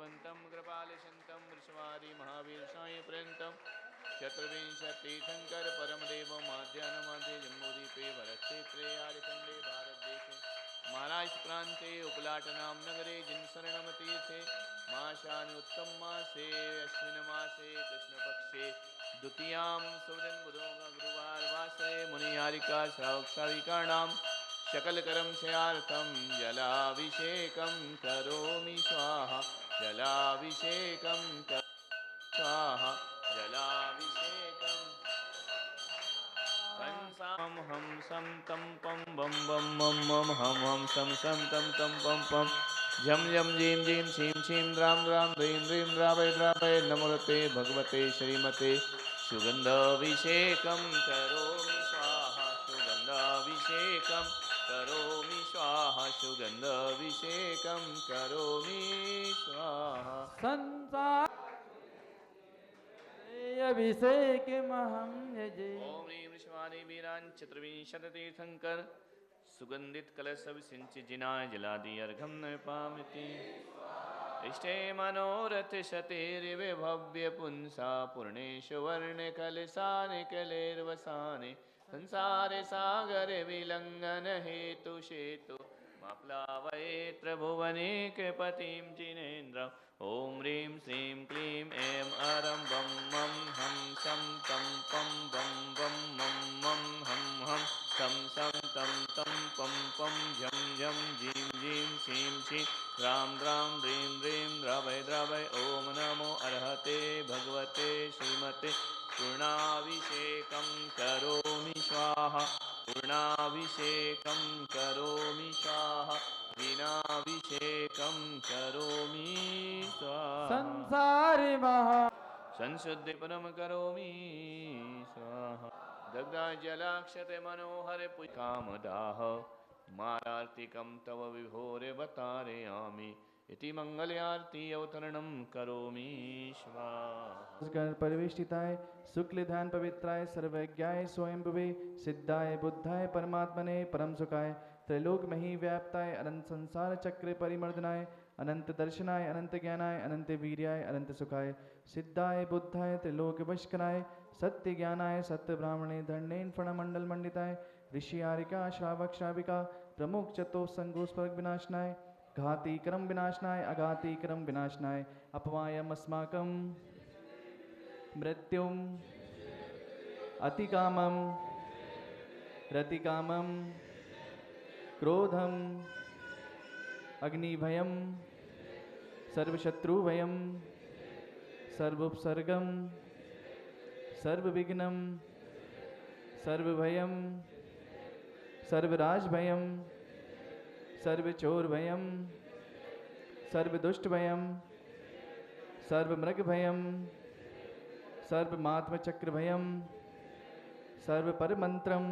भगवन्तं कृपालशन्तं वृषवादी महावीर साई पर्यन्तं चतुर्विंशतिशङ्कर परमदेवं माध्यान्हमध्ये जम्बूद्वीपे भरतक्षेत्रे आर्यखण्डे भारतदेशे महाराष्ट्र प्रान्ते उपलाटनाम नगरे जिनशरणमतीर्थे माशानि उत्तम मासे अश्विन मासे कृष्णपक्षे द्वितीयां सुदिन गुरुवारवासरे मुनियारिका श्रावक शकलकरं क्षयार्थं जलाभिषेकं करोमि स्वाहा जलाभिषेकं स्वाहा जलाभिषेकं कंसां हम सम तम पम बम बम मम मम हम सम तम तम पम पम झम झम झीम झीम छीम छीम द्राम द्राम ह्रीं ह्रीं द्रावय द्रावय नमोते भगवते श्रीमते सुगंधाभिषेकं करोमि स्वाहा सुगंधाभिषेकं करोमि स्वाहा सुगंधाभिषेकं करोमि स्वाहा संसार अभिषेकमहं यजे। ओम ह्रीं शिवानी वीरान चतुर्विंशतितीर्थंकर सुगंधित कलश सिंचि जिनाय जलादि अर्घम न पामिति इष्टे मनोरथ शतेर्विभव्य पुंसा पूर्णेश वर्ण कलशानि कलेर्वसानि संसारे सागरे विलंघन हेतु शेतु मा प्लावयेत्र भुवनेकपतिं जिनेन्द्र ओम ह्रीं श्रीं क्लीं ऐं अरं बं मं हं सं तं पं बं बं मं मं हं हं सं तं तं पं पं झं झं झीं झीं छीं छीं द्रां द्रां ह्रीं ह्रीं द्रावय द्रावय ओम नमो अर्हते भगवते श्रीमते पूर्णाभिषेकं करोमि स्वाहा पूर्णाभिषेकं करोमि स्वाहा वीणाभिषेकं करोमि स्वाहा संसार महा संशुद्धि परम करोमि स्वाहा दग्धा जलाक्षते मनोहर कामदाह मारार्तिकं तव विभोरे बतारयामि इति मंगल्यार्ति अवतरणं करोमि स्वाहा परिवेष्टिताय शुक्ल ध्यान पवित्राय सर्वज्ञाय स्वयंभुवे सिद्धाय बुद्धाय परमात्मने परम सुखाय त्रैलोक मही व्याप्ताय अनंत संसार चक्र परिमर्दनाय अनंत दर्शनाय अनंत ज्ञानाय अनंत वीर्याय अनंत सुखाय सिद्धाय बुद्धाय त्रिलोक वशकराय सत्य ज्ञानाय सत्य ब्राह्मणे धर्णेन फणमंडल मंडिताय ऋषि आरिका श्रावक श्राविका प्रमुख चतो संगोस्पर्ग विनाशनाय घाती क्रम विनाशनाय अघाती क्रम विनाशनाय अपवायम अस्माकं मृत्युम अतिकामम रतिकामम क्रोधम अग्निभयम सर्वशत्रुभयम सर्वोपसर्गम सर्वविघ्नम सर्वभयम सर्वराजभयम सर्वचोरभयम सर्वदुष्टभयम सर्वमृगभयम सर्वमात्मचक्रभयम सर्वपरमंत्रम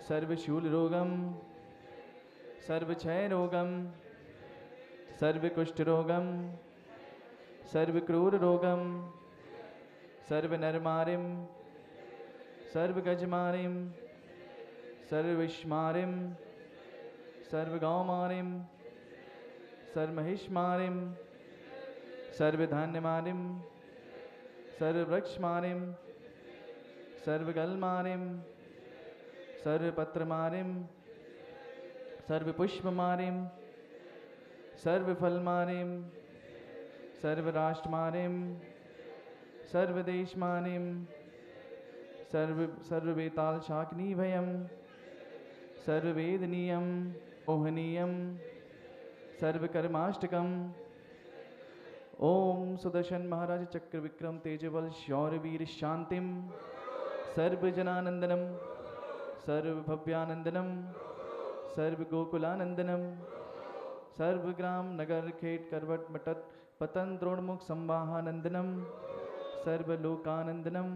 सर्वशूलरोगम सर्वक्षयरोगम सर्वकुष्ठरोगम सर्वक्रूररोगम सर्वनरमारिम सर्वगजमारिम सर्वविष्मारिम सर्वगौमारिम सर्वमहिष्मारिम सर्वधान्यमारिम सर्ववृक्षमारिम सर्वगलमारिम सर्वपत्रमारिम सर्वपुष्पमारिम सर्वफलमारिम सर्वराष्ट्रमारिम सर्वदेशमारिम सर्ववेताल शाकिनीभयम सर्ववेदनीयम मोहनीयम सर्वकर्माष्टकम ओम सुदर्शन महाराज चक्र विक्रम तेजबल शौर्यवीर शांतिम सर्वजनानंदनम सर्वभव्यानंदनम सर्वगोकुलानंदनम सर्वग्राम नगर खेट करवट मटत पतन द्रोणमुख संवाहानंदनम सर्वलोकानंदनम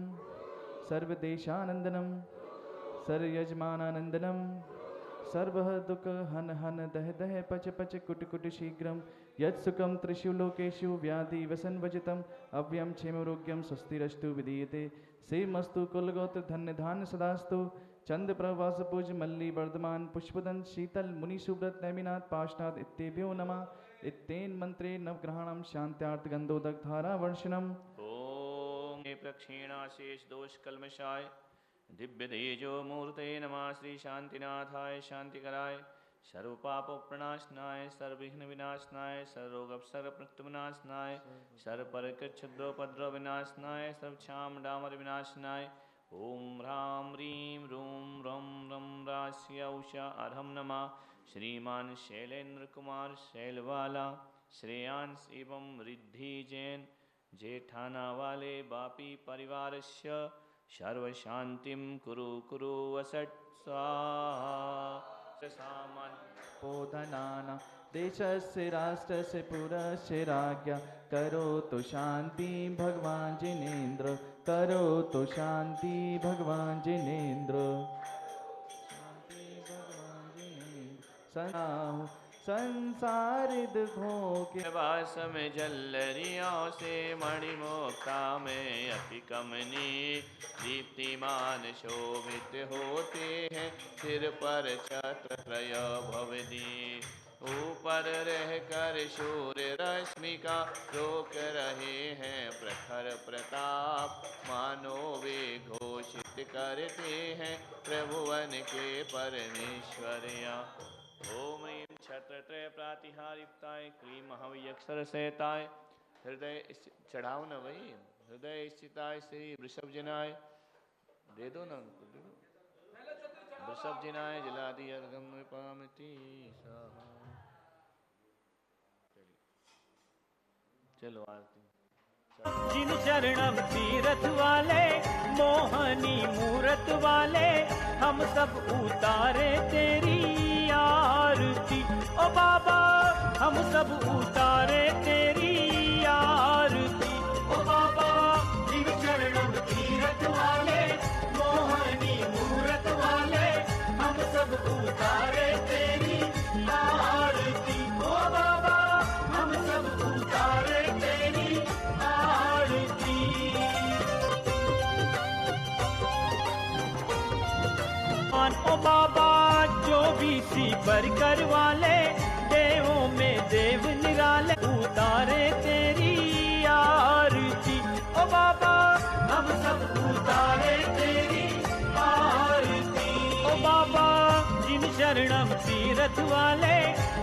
सर्वदेशानंदनम सर्वयजमानानंदनम सर्वः दुख हन हन दह दह पच पच कुट कुट शीघ्रम यत्सुखम त्रिषु लोकेषु व्याधि वसन वजितम अव्यम क्षेमरोग्यम स्वस्तिरस्तु विधीयते सेमस्तु कुलगोत्र धन्य धान्य सदास्तु चंद प्रवास पूज मल्ली वर्धमान पुष्पदंत शीतल मुनि सुब्रत नैमिनाथ पाशनाथ इत्येभ्यो नमः इत्तेन मंत्रे नवग्रहाणां शान्त्यार्थगन्धोदकधारा वर्षणम्। ओम प्रक्षीणाशेष दोष कल्मषाय दिव्य तेजो मूर्ते नमः। श्री शांतिनाथाय शांतिकराय सर्व पाप प्रणाशनाय सर्वविघ्न विनाशनाय सर्वरोग सर्वप्रत्युविनाशनाय सर्व परकृच्छुद्रोपद्रव विनाशनाय सर्व क्षाम डामर विनाशनाय ओम ह्रां ह्रीं रूं रं रं रास्य उषा अर्हं नमः। श्रीमान शैलेंद्र कुमार शैलवाला श्रेयांश एवं रिद्धि जैन जेठाना वाले बापी परिवारस्य सर्वशान्तिं कुरु कुरु वसट् स्वाहा। सामान्य बोधनाना देशस्य राष्ट्रस्य पुरस्य राज्ञा करोतु शान्ति भगवान् जिनेन्द्र करोतु शान्ति भगवान् जिनेन्द्र शान्ति भगवान् जिनेन्द्र सनाहु संसारित भोगे वास में जल्लरियों से मणिमुक्ता में अति कमनी दीप्तिमान शोभित होते हैं सिर पर छत्र त्रय भवदी। ऊपर रह कर सूर्य रश्मि का रोक रहे हैं प्रखर प्रताप मानो वे घोषित करते हैं प्रभुवन के परमेश्वरिया। ओम ह्रीं छत्रत्रय प्रातिहारिताय क्लीं महाव्यक्षर सहिताय हृदय चढ़ाओ न भाई हृदय स्थिताय श्री वृषभ जनाय दे दो ना वृषभ जनाय जलादि अर्घम पामिति स्वाहा। चलो आरती। जिन शरणम तीरथ वाले मोहनी मूरत वाले हम सब उतारे तेरी आरती। ओ बाबा हम सब उतारे तेरी आरती। ओ बाबा जिन शरणम तीरथ वाले मोहनी मूरत वाले हम सब उतारे तेरी आरती। ओ बाबा हम सब उतारे तेरी आरती। ओ बाबा जो भी सी बरकर वाले देवों में देव निराले उतारे तेरी आरती। ओ बाबा हम सब उतारे तेरी आरती। ओ बाबा जिन शरणम तीरथ वाले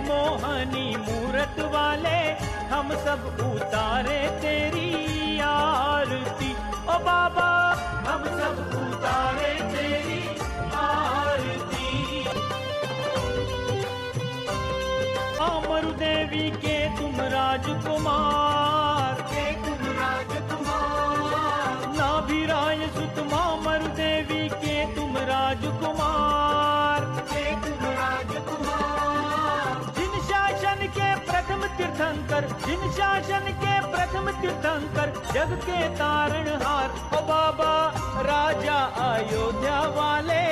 मोहनी मूरत वाले हम सब उतारे तेरी आरती। ओ बाबा हम सब उतारे तेरी आरती। अमरु देवी के तुम राजकुमार नाभिराय सुत मामरु देवी के तुम राजकुमार जिन शासन के प्रथम तीर्थंकर जिन शासन के प्रथम तीर्थंकर जग के तारणहार। ओ बाबा राजा अयोध्या वाले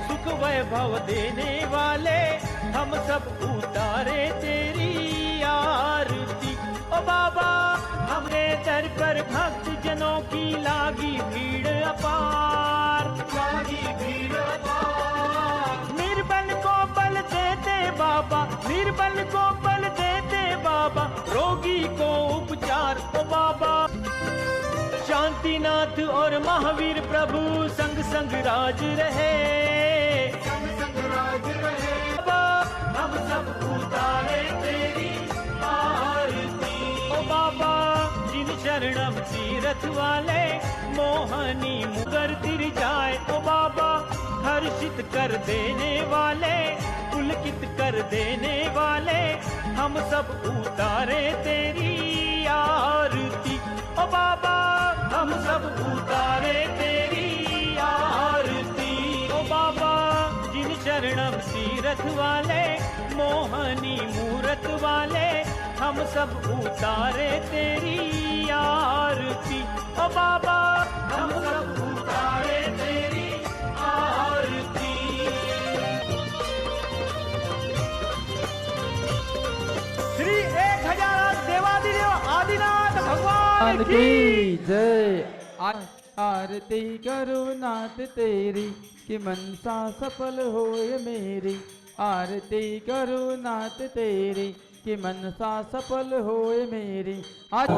सुख वैभव देने वाले हम सब उतारे तेरी आरती। ओ बाबा हमरे दर पर भक्त जनों की लागी भीड़ अपार निर्बल को बल देते बाबा निर्बल को बल देते बाबा रोगी को उपचार। ओ बाबा शांतिनाथ और महावीर प्रभु संग संग राज रहे बाबा हम सब उतारे तेरी आरती। ओ बाबा जिन शरणम तीरथ वाले मोहनी मुगर तिर जाए। ओ बाबा हर्षित कर देने वाले पुलकित कर देने वाले हम सब उतारे तेरी आरती। ओ बाबा हम सब उतारे तेरी आरती। ओ बाबा जिन शरणम तीरथ वाले मोहनी मूरत वाले हम सब उतारे तेरी आरती। ओ बाबा हम सब उतारे तेरी आरती। श्री 1000 देवादिदेव आदिनाथ भगवान की जय। आरती करो नाथ तेरी कि मनसा सफल होए मेरी। आरती करो नाथ तेरी कि मनसा सफल होए मेरी। आज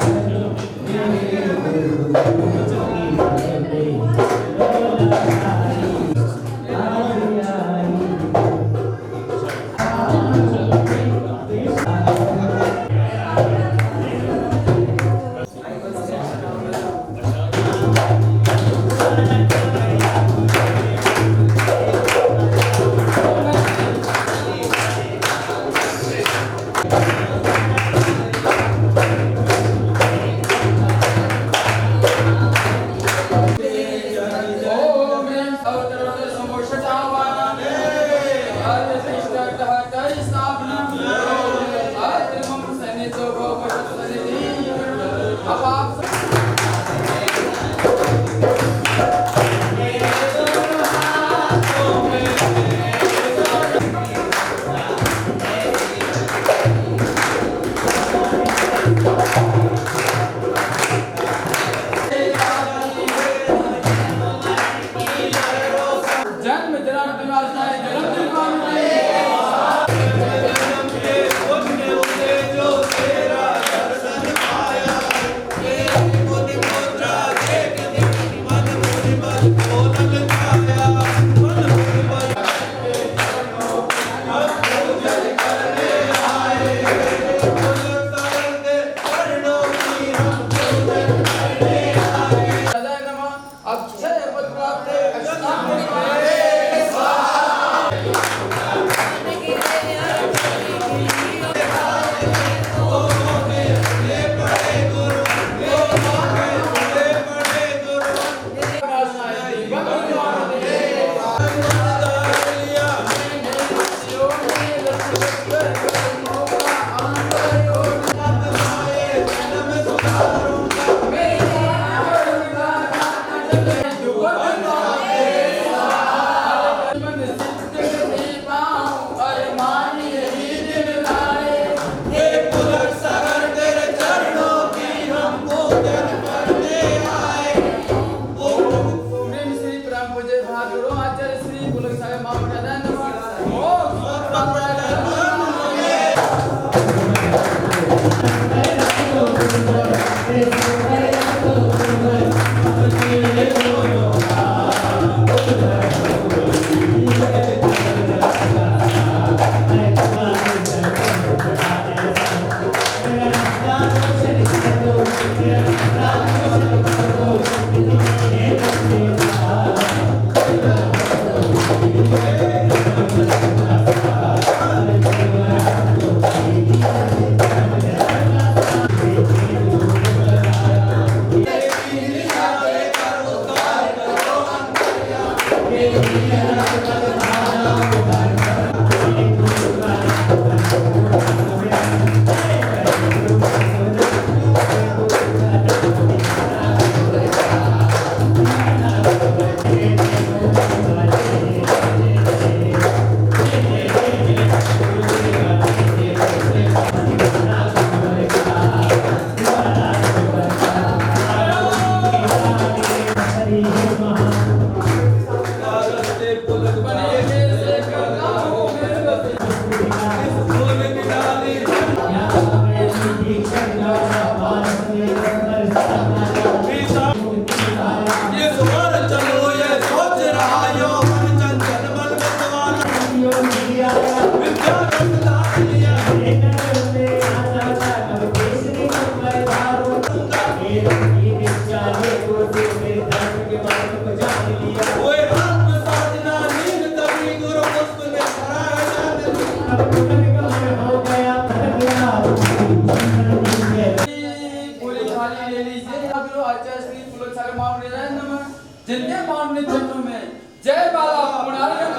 जिनके मानने जन्म में जय बाला पुणारगंज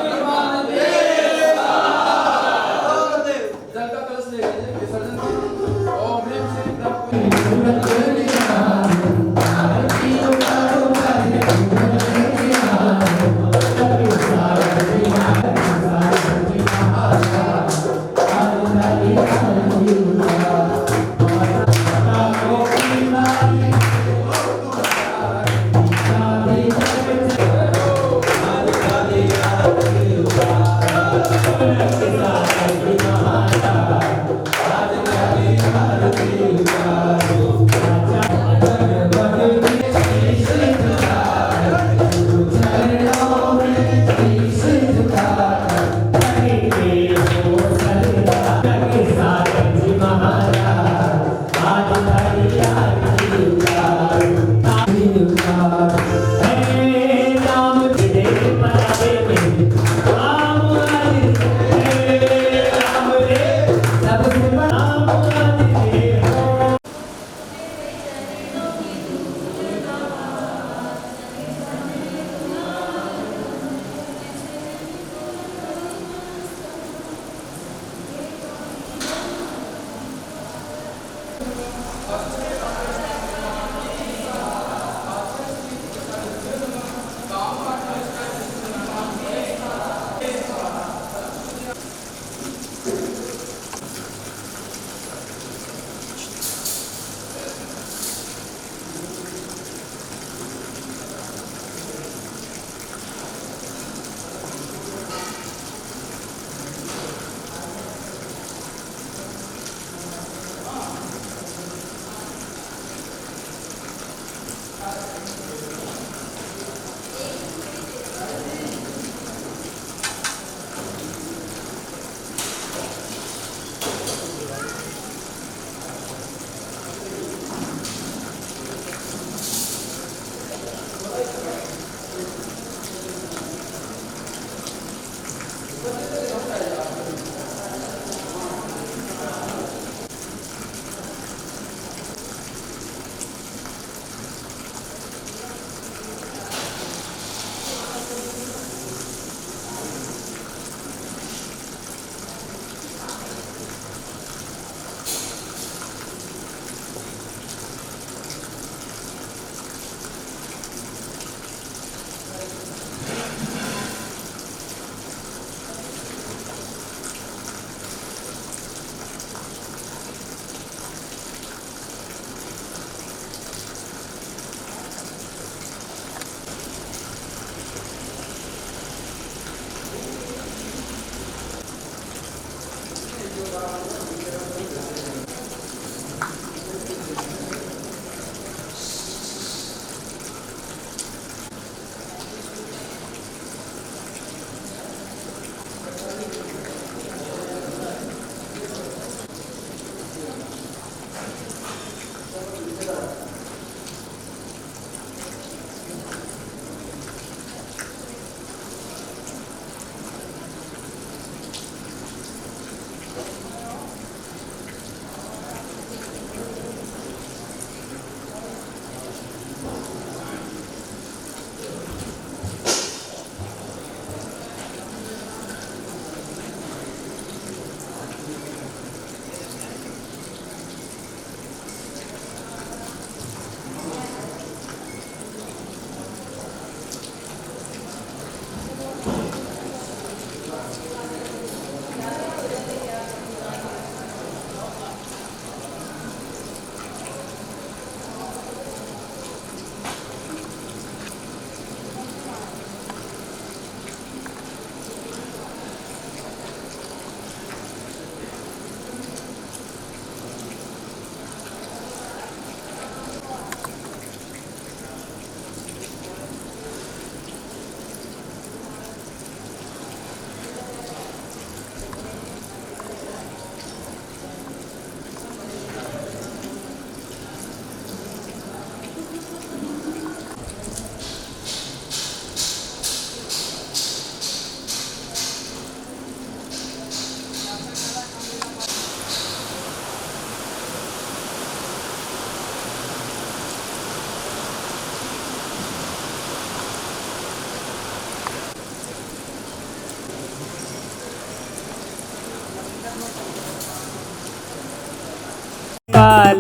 जल का कलश ले लीजिए विसर्जन कीजिए। ओम ह्रीं श्रीं ब्रह्म Hare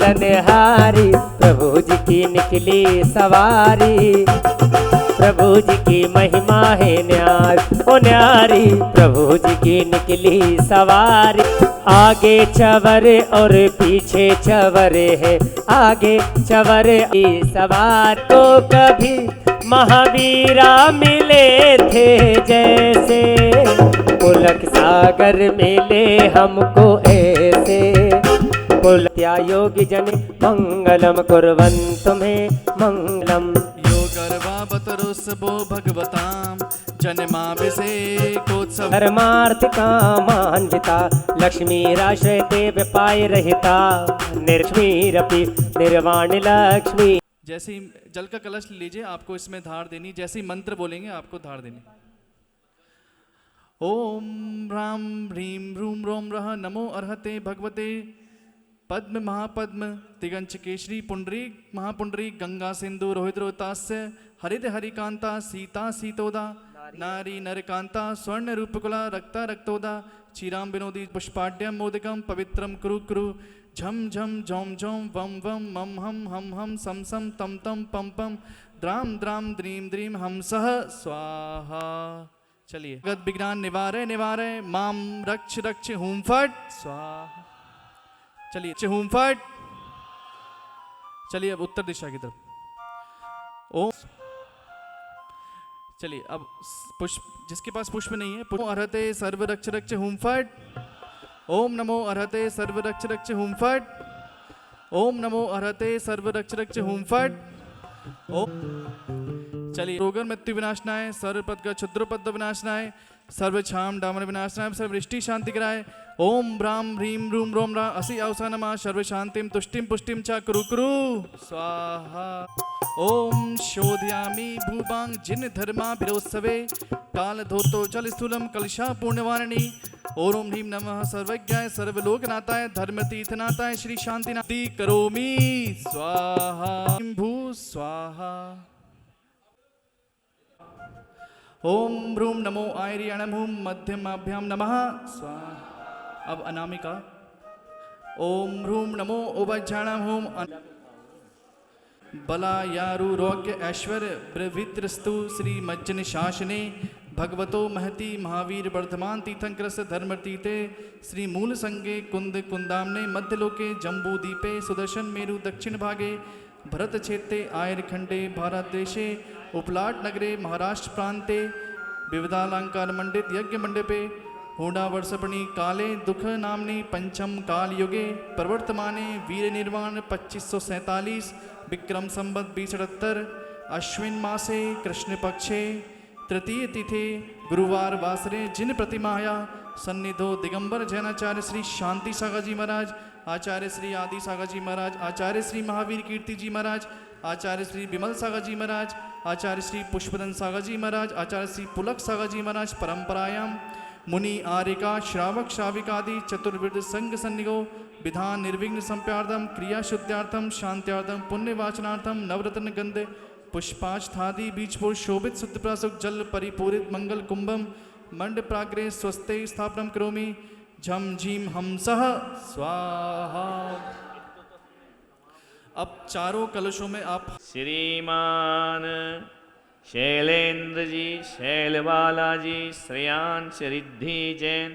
पालनहारी, प्रभु जी की निकली सवारी, प्रभु जी की महिमा है न्यारी, ओ न्यारी, प्रभु जी की निकली सवारी। आगे चवरे और पीछे चवरे है, आगे चवरे सवार को कभी महावीरा मिले थे जैसे, पुलक सागर मिले हमको ऐसे, पुलत्या योगी जन मंगलम कुर्वन्तु मे मंगलम। योगर्वावतरोत्सवो भगवतां जन्माभिषेकोत्सव, धर्मार्थ कामान्विता, लक्ष्मीराश्रयते व्यपाय रहिता, निर्लक्ष्मीरपि निर्वाण लक्ष्मी। जैसे ही जल का कलश लीजिए, आपको इसमें धार देनी, जैसे ही मंत्र बोलेंगे आपको धार देनी। ओम ह्रां ह्रीं ह्रूं रोम रः नमो अर्हते भगवते पद्म महापद्म दिगंच केशरी पुंडरीक महापुंडरीक गंगा सिंधु रोहित रोहितास्य हरित हरिकांता सीता सीतोदा नारी नरकांता स्वर्ण रूपकुला रक्ता रक्तोदा चीराम विनोदी पुष्पाड्यम मोदकम पवित्रम कुरु कुरु झम झम झोम झोम वम वम मम हम सम सम तम तम पम पम द्राम द्राम द्रीम द्रीम हम सह स्वाहा। चलिए, गद विज्ञान निवारे निवारे माम रक्ष रक्ष हुम फट स्वाहा। चलिए हुम फट। चलिए अब उत्तर दिशा की तरफ। ओम। चलिए अब पुष्प, जिसके पास पुष्प नहीं है, पुष्प अर्हते सर्व रक्ष रक्ष हुम फट। ओम नमो अर्हते सर्व रक्ष रक्ष हुम फट। ओम नमो अर्हते सर्व रक्ष रक्ष हुम फट। ओम। चलिए, रोगन मृत्यु विनाशनाय, सर्वपद का क्षुद्रपद विनाशनाय, सर्व छाम डामन विनाशनाय, सर्व वृष्टि शांति कराय। ओम ब्राम ह्रीं रूम रोम रा असि अवसानमा सर्व शांतिम तुष्टिम पुष्टिम च कुरु कुरु स्वाहा। ओम शोधयामि भूभांग जिन धर्मा भिरोत्सवे काल धोतो जल स्थूलम कलशा पूर्णवारिणी। ओम ह्रीं नमः सर्वज्ञाय सर्वलोकनाथाय धर्म तीर्थनाथाय श्री शांतिनाथी करोमि स्वाहा। भू स्वाहा। ओम भ्रूम नमो आयर्यणमूम मध्यमाभ्याम नमः स्वाहा। अब अनामिका। ओम भ्रूम नमो उभयझाणमूम बलायारु रोग्य ऐश्वर्य ब्रवित्रस्तु श्री मज्जन शासने भगवतो महति महावीर वर्धमान तीर्थंकरस्य धर्मतीते श्री मूल संगे कुंद कुंदामने मध्यलोके जम्बूदीपे सुदर्शन मेरु दक्षिण भागे भरत क्षेत्रे आयरखंडे भारत देशे उपलाट नगरे महाराष्ट्र प्रांते विविधालंकार मंडित यज्ञ मंडपे होंडा वर्षपणि काले दुख नामनी पंचम काल युगे प्रवर्तमाने वीर निर्वाण 2547 विक्रम संवत 2078 अश्विन मासे कृष्ण पक्षे तृतीय तिथे गुरुवार वासरे जिन प्रतिमाया सन्निधो दिगंबर जैनाचार्य श्री शांति सागर जी महाराज, आचार्य श्री आदि सागर जी महाराज, आचार्य श्री महावीर कीर्ति जी महाराज, आचार्य श्री विमल सागर जी महाराज, आचार्य श्री पुष्पदन सागर जी महाराज, आचार्य श्री पुलक सागर जी महाराज परंपरायाम मुनि आर्यका श्रावक श्राविकादि चतुर्विध संग सन्निगो विधान निर्विघ्न संप्यार्थम क्रिया शुद्धार्थम शांत्यार्थम पुण्यवाचनार्थम नवरत्न गंधे पुष्पाच्छादि बीजपुर शोभित शुद्ध प्रासुक जल परिपूरित मंगल कुंभम मंड प्राग्रे स्वस्ते स्थापनम करोमि झम झीम हमसः स्वाहा। अब चारों कलशों में आप श्रीमान शैलेंद्र जी, शैलवाला जी, श्रेयांश रिद्धि जैन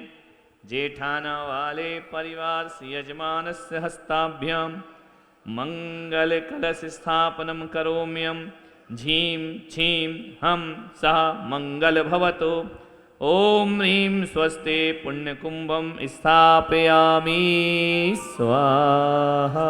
जेठाना वाले परिवार से यजमान से हस्ताभ्यां मंगल कलश स्थापनम करोम्यम झीम छीम हम सह मंगल भवतो। ओम ह्रीं स्वस्ते पुण्यकुंभम स्थापयामि स्वाहा।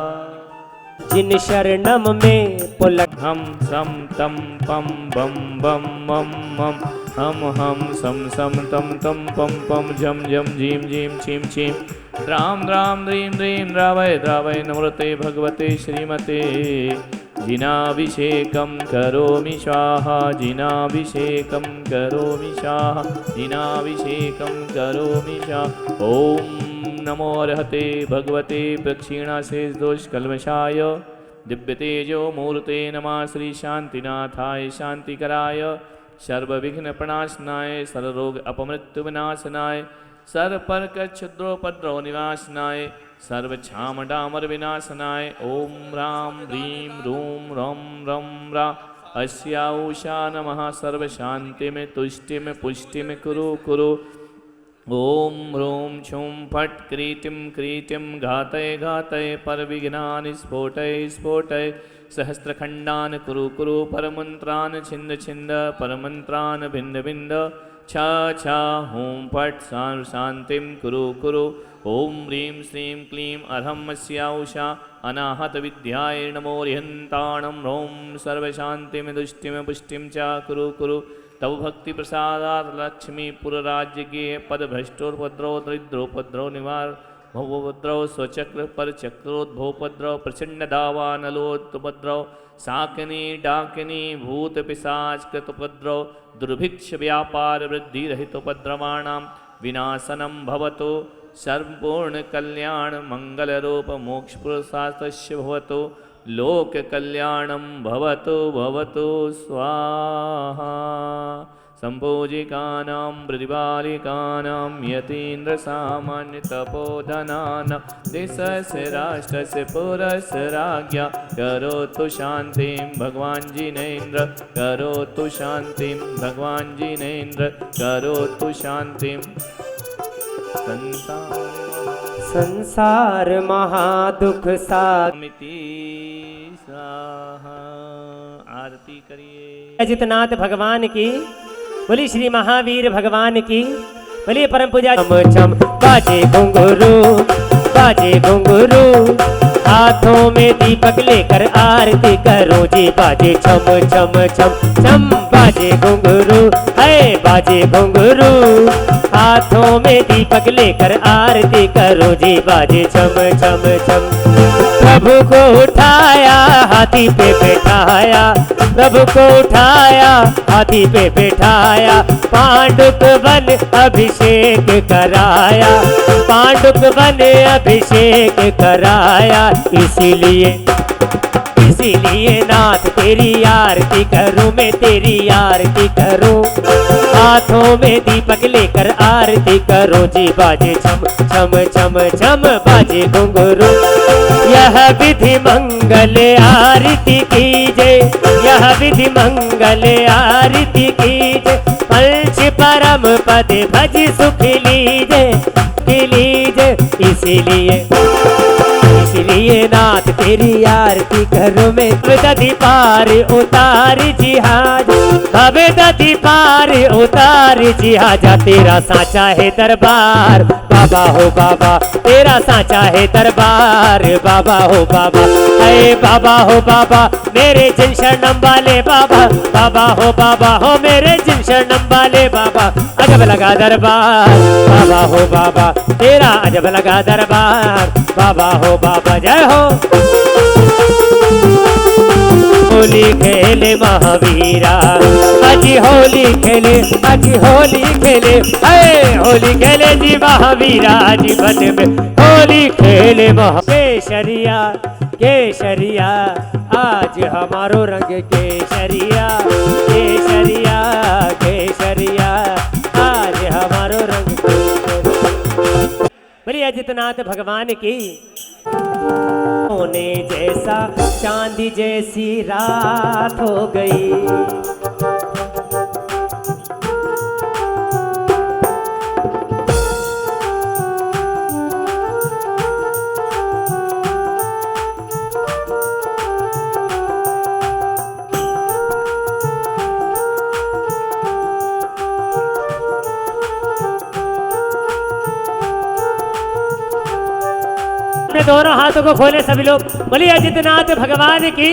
जिन शरणम में पुलक हम सम तम पम बम बम मम मम हम सम सम तम तम पम पम झम झम झीम झीम छीम छीम द्राम द्राम द्रीम द्रीम द्रावय द्रावय नमृते भगवते श्रीमते जिनाभिषेकं करोमि स्वाहा। जिनाभिषेकं करोमि स्वाहा। जिनाभिषेकं करोमि स्वाहा। ओम नमो अर्हते भगवते प्रक्षीणाशेष दोष कल्मषाय दिव्य तेजो मूर्ते नमः श्री शांतिनाथाय शांतिकराय सर्वविघ्न प्रणाशनाय सर्वरोग अपमृत्यु विनाशनाय सर्वपर्क क्षुद्रोपद्रव निवासनाय सर्वक्षामडामर विनाशनाय ओम राम ह्रीं रूम रम रम रा अस्या उषा नमः सर्वशांति में तुष्टि में पुष्टि में कुरु कुरु ओम ह्रूं छुं फट् क्रीतिं क्रीतिं घातय घातय परविघ्नानि स्फोटय स्फोटय सहस्रखंडान कुरु कुरु परमंत्रान छिंद छिंद परमंत्रान भिंद भिंद छा छा हूं फट् शांतिं कुरु कुरु ओम ह्रीं श्रीं क्लीं अर्हमस्याउषा अनाहत विद्याय नमो ह्यन्ताणं ह्रौं सर्वशांतिं दुष्टिं पुष्टिं च कुरु कुरु तव भक्ति प्रसादात् लक्ष्मी पुरराज्य पदभ्रष्टोपद्रव दरिद्रोपद्रव निवार भवोपद्रव स्वचक्र पर चक्रोद्भवोपद्रव प्रचंड दावानलोत्पद्रव साकिनी डाकिनी भूत पिशाच कृतोपद्रव दुर्भिक्ष व्यापार वृद्धि रहित उपद्रवाणां विनाशनं भवतु सर्वपूर्ण कल्याण मंगल रूप मोक्ष पुरुषार्थस्य भवतु लोक कल्याणं भवतु भवतु स्वाहा संपूजिकानां प्रतिपालिकानां यतीन्द्र सामान्य तपोधनानां देशस्य राष्ट्रस्य पुरस्य राज्ञा करोतु शान्तिं भगवान् जिनेन्द्र करोतु शान्तिं भगवान् जिनेन्द्र करोतु शान्तिं संसार महादुख सामिति स्वाहा। आरती करिए अजितनाथ भगवान की, बोली श्री महावीर भगवान की, बोली परम पूजा। चम चम बाजे घुंघरू हाथों में दीपक लेकर आरती करो जी। बाजे छम छम छम छम बाजे घुंघरू है बाजे घुंघरू हाथों में दीपक लेकर आरती करो जी। बाजे छम छम छम प्रभु को उठाया हाथी पे बैठाया प्रभु को उठाया हाथी पे बैठाया पांडुक वन अभिषेक कराया पांडुक वन अभिषेक कराया। इसीलिए नाथ तेरी आरती करूं मैं तेरी आरती करूं हाथों में दीपक लेकर आरती करो जी। बाजे छम छम छम छम बाजे घुंघरू यह विधि मंगल आरती कीजे यह विधि मंगल आरती कीजे पंच परम पद भज सुख लीजे इसीलिए नाथ तेरी आरती करो मैं। दधी पार उतार जिहाज भवे दधी पार उतार जिहाजा तेरा साचा है दरबार बाबा हो बाबा तेरा साचा है दरबार बाबा हो बाबा अरे बाबा हो बाबा मेरे जिन शरणम वाले बाबा बाबा हो मेरे जिन शरणम वाले बाबा अजब लगा दरबार बाबा हो बाबा तेरा अजब लगा दरबार बाबा हो बाबा जय हो। होली खेले महावीरा अजी होली खेले अरे होली खेले जी महावीरा जीवन में होली खेले केसरिया केसरिया आज हमारो रंग केसरिया केसरिया केसरिया आज हमारो रंग बोलिए अजितनाथ भगवान की। होने जैसा चांदी जैसी रात हो गई दोनों हाथों को खोले सभी लोग। बोलिए अजितनाथ भगवान की,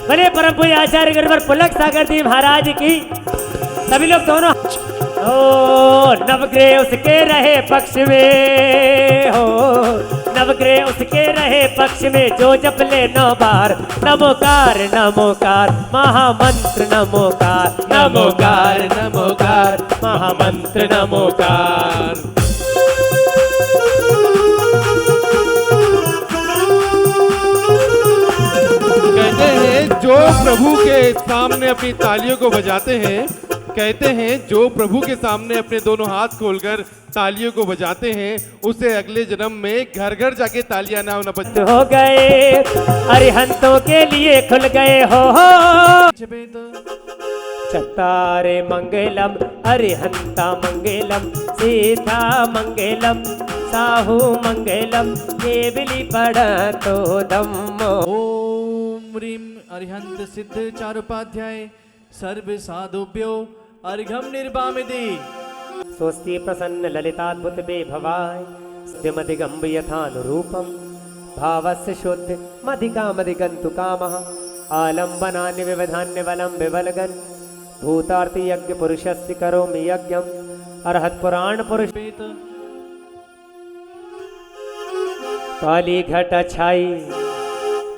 बोलिए परम पूज्य आचार्य गुरुवर पुलक सागर जी महाराज की। सभी लोग दोनों ओ नवग्रह उसके रहे पक्ष में हो नवग्रह उसके रहे पक्ष में जो जप ले 9 बार नमोकार नमोकार महामंत्र नमोकार नमोकार नमोकार महामंत्र नमोकार। कहते हैं जो प्रभु के सामने अपनी तालियों को बजाते हैं कहते हैं जो प्रभु के सामने अपने दोनों हाथ खोलकर तालियों को बजाते हैं उसे अगले जन्म में घर घर जाके तालियां ना बज हो गए अरिहंतों के लिए खुल गए हो जपेत चत्तारे मंगलम अरिहंता मंगलम सीता मंगलम साहू मंगलम केवली पड़ा तो धम्मो। ओम ह्रीम अरिहंत सिद्ध चारुपाध्याय सर्व साधुभ्यो अर्घम निर्वामिति। स्वस्ति प्रसन्न ललिताद्भुत बेभवाय मधिगम्ब यथानुरूपम भावस्य शुद्ध मधिकामधिगन्तु कामः आलम्बनानि विविधान्य वलं विवलगन् भूतार्ति यज्ञ पुरुषस्य करोमि यज्ञम् अर्हत् पुराण पुरुष। काली घट छाई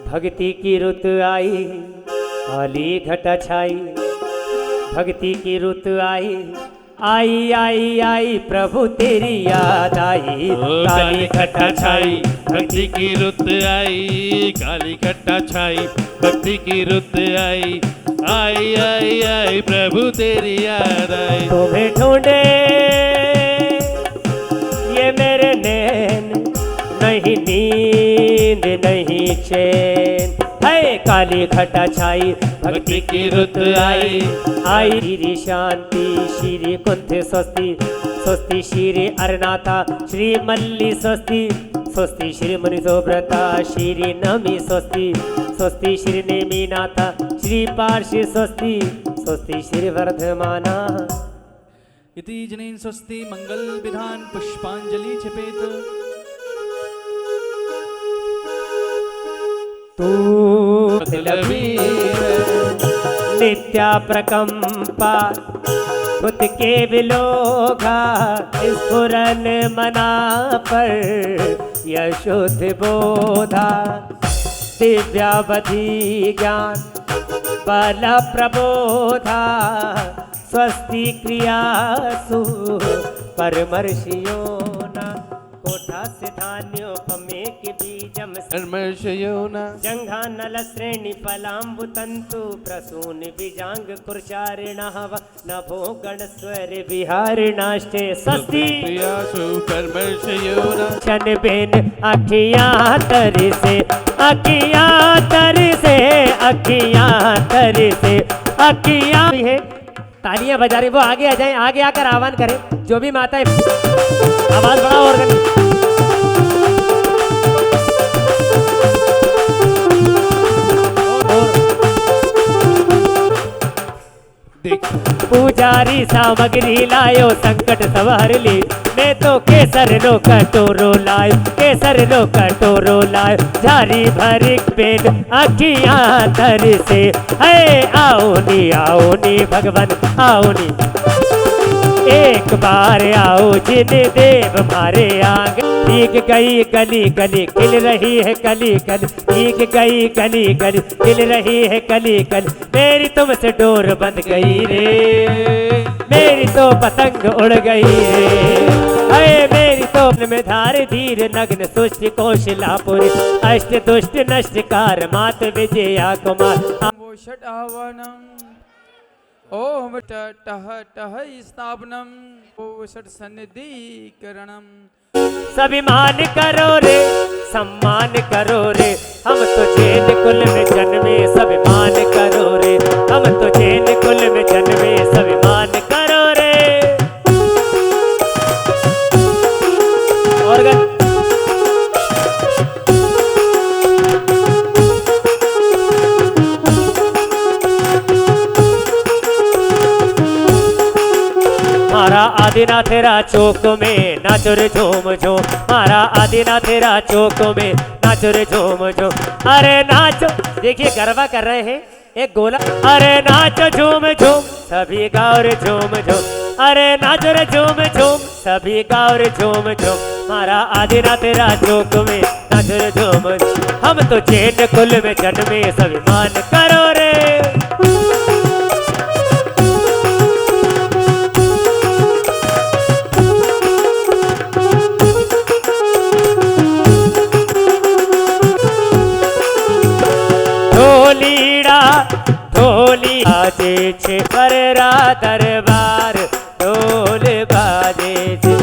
भक्ति की रुत आई काली घट छाई भक्ति की रुत आई आई आई आई प्रभु तेरी याद आई काली घटा छाई भक्ति की रुत आई काली घटा छाई भक्ति की रुत आई आई आई आई प्रभु तेरी याद आई। तुम्हें ढूंढे ये मेरे नैन नहीं नींद नहीं चैन है काली घटा छाई भक्ति की रुत आई आई श्री शांति श्री कुंथ स्वस्ति स्वस्ति श्री अरनाथा श्री मल्ली स्वस्ति स्वस्ति श्री मुनिसोव्रता श्री नमी स्वस्ति स्वस्ति श्री नेमीनाथा श्री पार्श्व स्वस्ति स्वस्ति श्री वर्धमाना। इति जनेन स्वस्ति मंगल विधान पुष्पांजलि जपेत। तू नित्या प्रकंपा खुद के विलोघा स्फुरन मना पर यशुद्ध बोधा दिव्यावधि ज्ञान बल प्रबोधा स्वस्ति क्रियासु परमर्षियो न कोठा सिधान्योपमे के बीजम कर्मशयोना जंघानल श्रेणी फलाम्बुतंतु प्रसून बीजांग कुर्चारिणः नभो गणस्वर विहारिणाष्टे स्वस्ति प्रियासु कर्मशयोना शन बेन अखियां तरी से अखियां तरी से अखियां तरी से अखियां है। तालियां बजा रही वो आगे आ जाए आगे आकर आह्वान करें जो भी माता है आवाज बड़ा और पुजारी सामग्री लायो संकट सवार ली मैं तो केसर नो कटोरो लायो केसर नो कटोरो लायो झारी भरी पेन अखियां तर से है आओ नी भगवान आओ नी एक बार आओ जिन देव मारे आंग भीग गई गली गली खिल रही है कली कली भीग गई गली गली खिल रही है कली कली मेरी तुमसे डोर बंध गई रे मेरी तो पतंग उड़ गई रे अरे मेरी तो में धार धीर नग्न सुष्ट कौशलापुरी अष्ट दुष्ट नष्टकार मात विजया कुमार वो षट आह्वानम ओम टह टह स्थापनम ओ षट सन्निधिकरणम। सभी मान करो रे सम्मान करो रे हम तो जैन कुल में जन्मे सभी मान करो रे हम तो जैन कुल में जन्मे सभी मान करो रे। और मारा आदिना तेरा चौक में नाचो रे झूम झूम मारा आदिना तेरा चौक में नाचो रे झूम झूम अरे नाचो देखिए गरबा कर रहे हैं एक गोला अरे नाचो झूम झूम सभी गाओ रे झूम झूम अरे नाचो रे झूम झूम सभी गाओ रे झूम झूम मारा आदिना तेरा चौक में नाचो रे झूम हम तो जैन कुल में जन्मे सभी मान करो रे। ढोलीड़ा ढोली बाजे छे पररा दरबार ढोल बाजे छे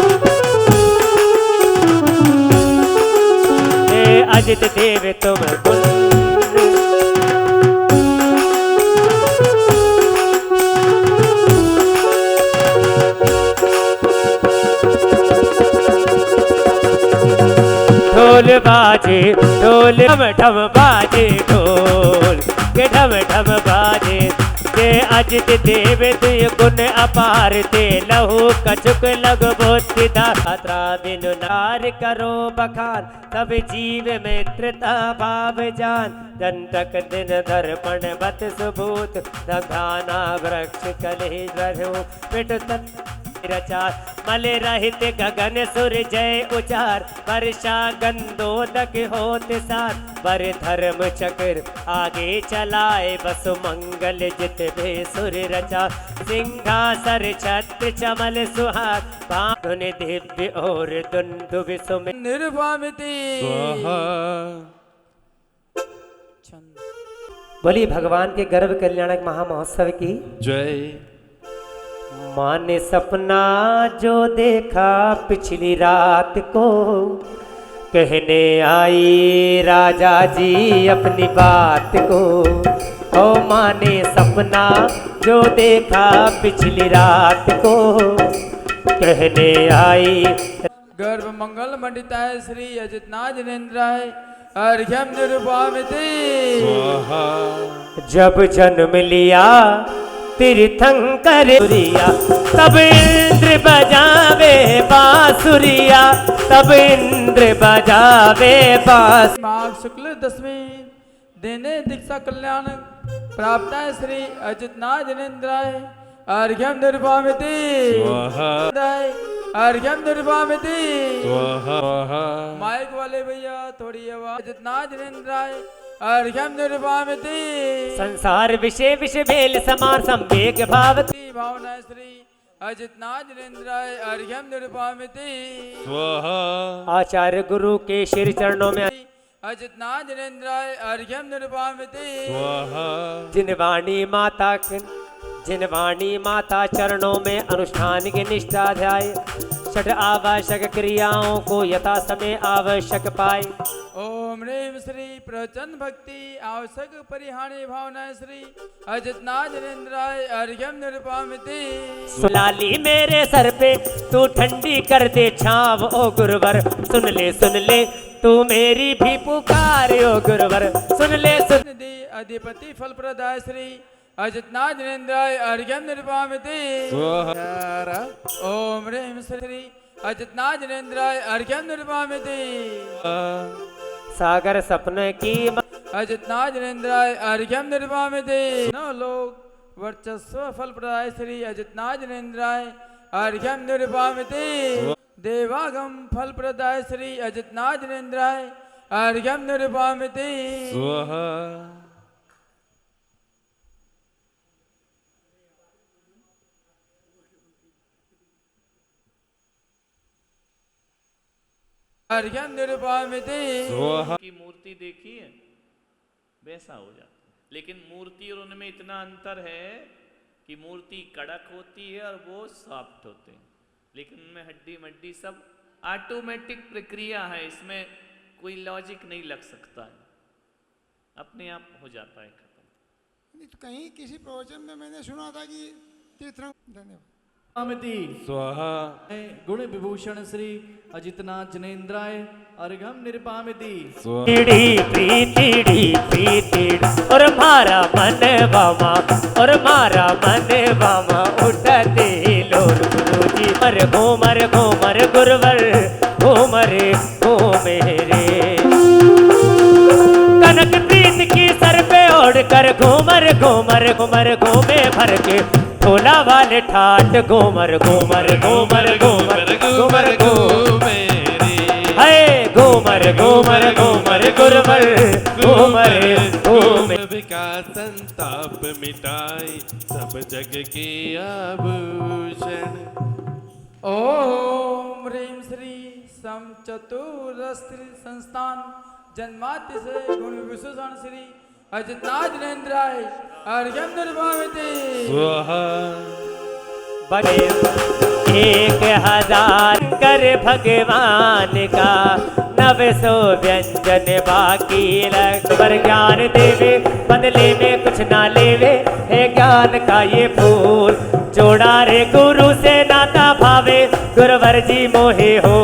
अजित देव तुम ढोल बाजे ढोल ढम ढम बाजे ढोल के ढम ढम बाजे ते अजित देव तुय गुण अपार ते लहू कछुक लग बोधिदा यात्रा बिनु नार करो बखान तब जीव मित्रता भाव जान दंतक दिन दर्पण बत सुबूत दघाना वृक्ष कले धरो पिट रचार मल रहित गगन सुर जय उचार वर्षा गंदोदक होत सार बर धर्म चक्र आगे चलाए बसु मंगल जित भे सुर रचा सिंहासर छत्र चमल सुहाग पाधुन दिव्य और दुंदुभि सुमित निर्वामिति बोली भगवान के गर्भ कल्याणक महामहोत्सव की जय। माँ ने सपना जो देखा पिछली रात को कहने आई राजा जी अपनी बात को। ओ माँ ने सपना जो देखा पिछली रात को कहने आई गर्भ मंगल मंडिताय श्री अजितनाथ जिनेन्द्राय अर्घ्यम निरुपामिति जब जन्म लिया तीर्थंकर सुरिया तब इंद्र बजावे बांसुरिया तब इंद्र बजावे बांस माघ शुक्ल दशमी देने दीक्षा कल्याण प्राप्त श्री अजितनाथ जिनेन्द्राय अर्घ्यम निरुपामिति अर्घ्यम निरुपामिति माइक वाले भैया थोड़ी आवाज अजितनाथ जिनेन्द्राय अर्घ्यम निरुपामिति संसार विषय विषय भेल समान संवेग भावती भावना श्री अजितनाथ जिनेन्द्राय अर्घ्यम निरुपामिति आचार्य गुरु के श्री चरणों में अजितनाथ जिनेन्द्राय अर्घ्यम निरुपामिति जिनवाणी माता चरणों में अनुष्ठान के निष्ठाध्याय छठ आवश्यक क्रियाओं को यथा समय आवश्यक पाए। ओम ह्रीं श्री प्रचंड भक्ति आवश्यक परिहाणी भावना श्री अजितनाथ जिनेन्द्राय अर्घ्यम निरुपामिति सुलाली मेरे सर पे तू ठंडी कर दे छाव ओ गुरुवर सुन ले तू मेरी भी पुकार ओ गुरुवर सुन ले अधिपति फल प्रदाय श्री अजितनाथ जिनेन्द्राय अर्घ्यम निरुपामिति ओम ह्रीं श्री अजितनाथ जिनेन्द्राय अर्घ्यम निरुपामिति सागर सपने की अजितनाथ जिनेन्द्राय अर्घ्यम निरुपामिति नौ लोग वर्चस्व फल प्रदाय श्री अजितनाथ जिनेन्द्राय अर्घ्यम निरुपामिति देवागम फल प्रदाय श्री अजितनाथ जिनेन्द्राय अर्घ्यम निरुपामिति अर्घ्यम निरुपामिति की मूर्ति देखी है वैसा हो जाता, लेकिन मूर्ति और उनमें इतना अंतर है कि मूर्ति कड़क होती है और वो सॉफ्ट होते हैं, लेकिन उनमें हड्डी मड्डी सब ऑटोमेटिक प्रक्रिया है, इसमें कोई लॉजिक नहीं लग सकता है, अपने आप हो जाता है खत्म। नहीं तो कहीं किसी प्रवचन में मैंने सुना था कि तीर्थंकर। धन्यवाद। स्वाहा गुण विभूषण श्री अजितनाथ जिनेन्द्राय अर्घ्यम निरुपामिति और मारा मन वामा उठते लोर गुरुजी मर घूमर गुरुवर घूमे रे कनक प्रीत की सर पे ओढ़ कर घूमर घूमे भर के थोला वाले ठाट घूमर है घूमर गुरुवर घूमे विकास संताप मिटाई सब जग के आभूषण। ओम ह्रीं श्री सम चतुरस्त्री संस्थान जन्माति से गुण विशेषण श्री अजितनाथ अर्घ्यम निर्भामिते स्वाहा बने 1000 कर भगवान का 900 व्यंजन बाकी लग पर ज्ञान देवे बदले में कुछ ना लेवे है ज्ञान का ये फूल जोड़ा रे गुरु से नाता भावे गुरुवर जी मोहे हो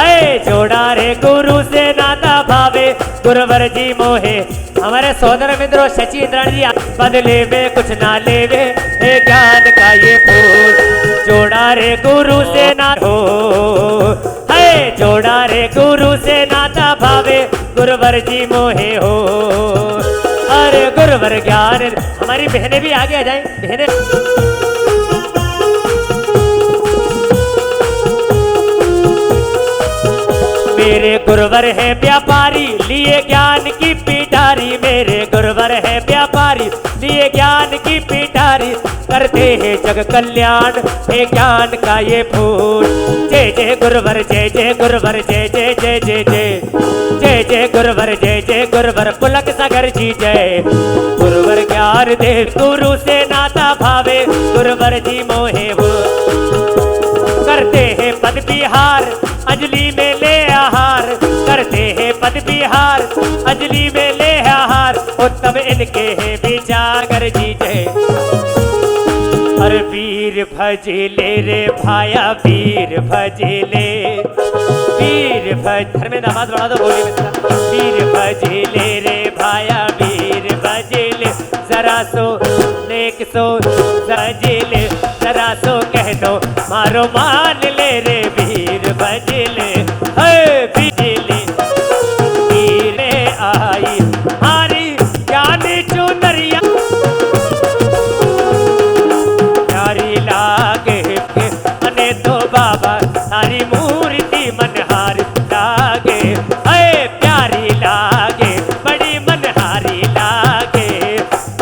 अरे जोड़ा रे गुरु से नाता भावे गुरुवर जी मोहे हमारे सोदर मित्रों शचि इंद्राणी जी बदले में कुछ ना लेवे हे ज्ञान का ये फूल जोड़ा रे गुरु से ना हो है जोड़ा रे गुरु से नाता भावे गुरुवर जी मोहे हो अरे गुरुवर ज्ञान हमारी बहनें भी आगे आ जाए बहनें मेरे गुरुवर है व्यापारी लिए ज्ञान की पिटारी मेरे गुरुवर है व्यापारी लिए ज्ञान की पिटारी करते हैं जग कल्याण है ज्ञान का ये फूल जय जय गुरुवर जय जय गुरुवर जय जय जय जय जय जय जय गुरुवर जय जय गुरुवर पुलक सागर जी जय गुरुवर ज्ञान देव गुरु से नाता भावे गुरुवर जी मोहे वो करते हैं पद बिहार अंजलि में ले आहार करते हैं पद बिहार अंजलि में ले आहार उत्तम इनके हैं विचार कर जी जय अरे वीर भजले रे भाया वीर भजले वीर भज घर में नमाज बढ़ा दो बोलिए मित्र वीर भजले रे भाया वीर भजले जरा सो नेक सो भजले जरा सो कह दो मारो मान ले रे वीर भजले हे बिजली वीर आई हारी ज्ञान चुनरिया प्यारी लागे अने तो बाबा सारी मूर्ति मनहार लागे हे प्यारी लागे बड़ी मनहारी लागे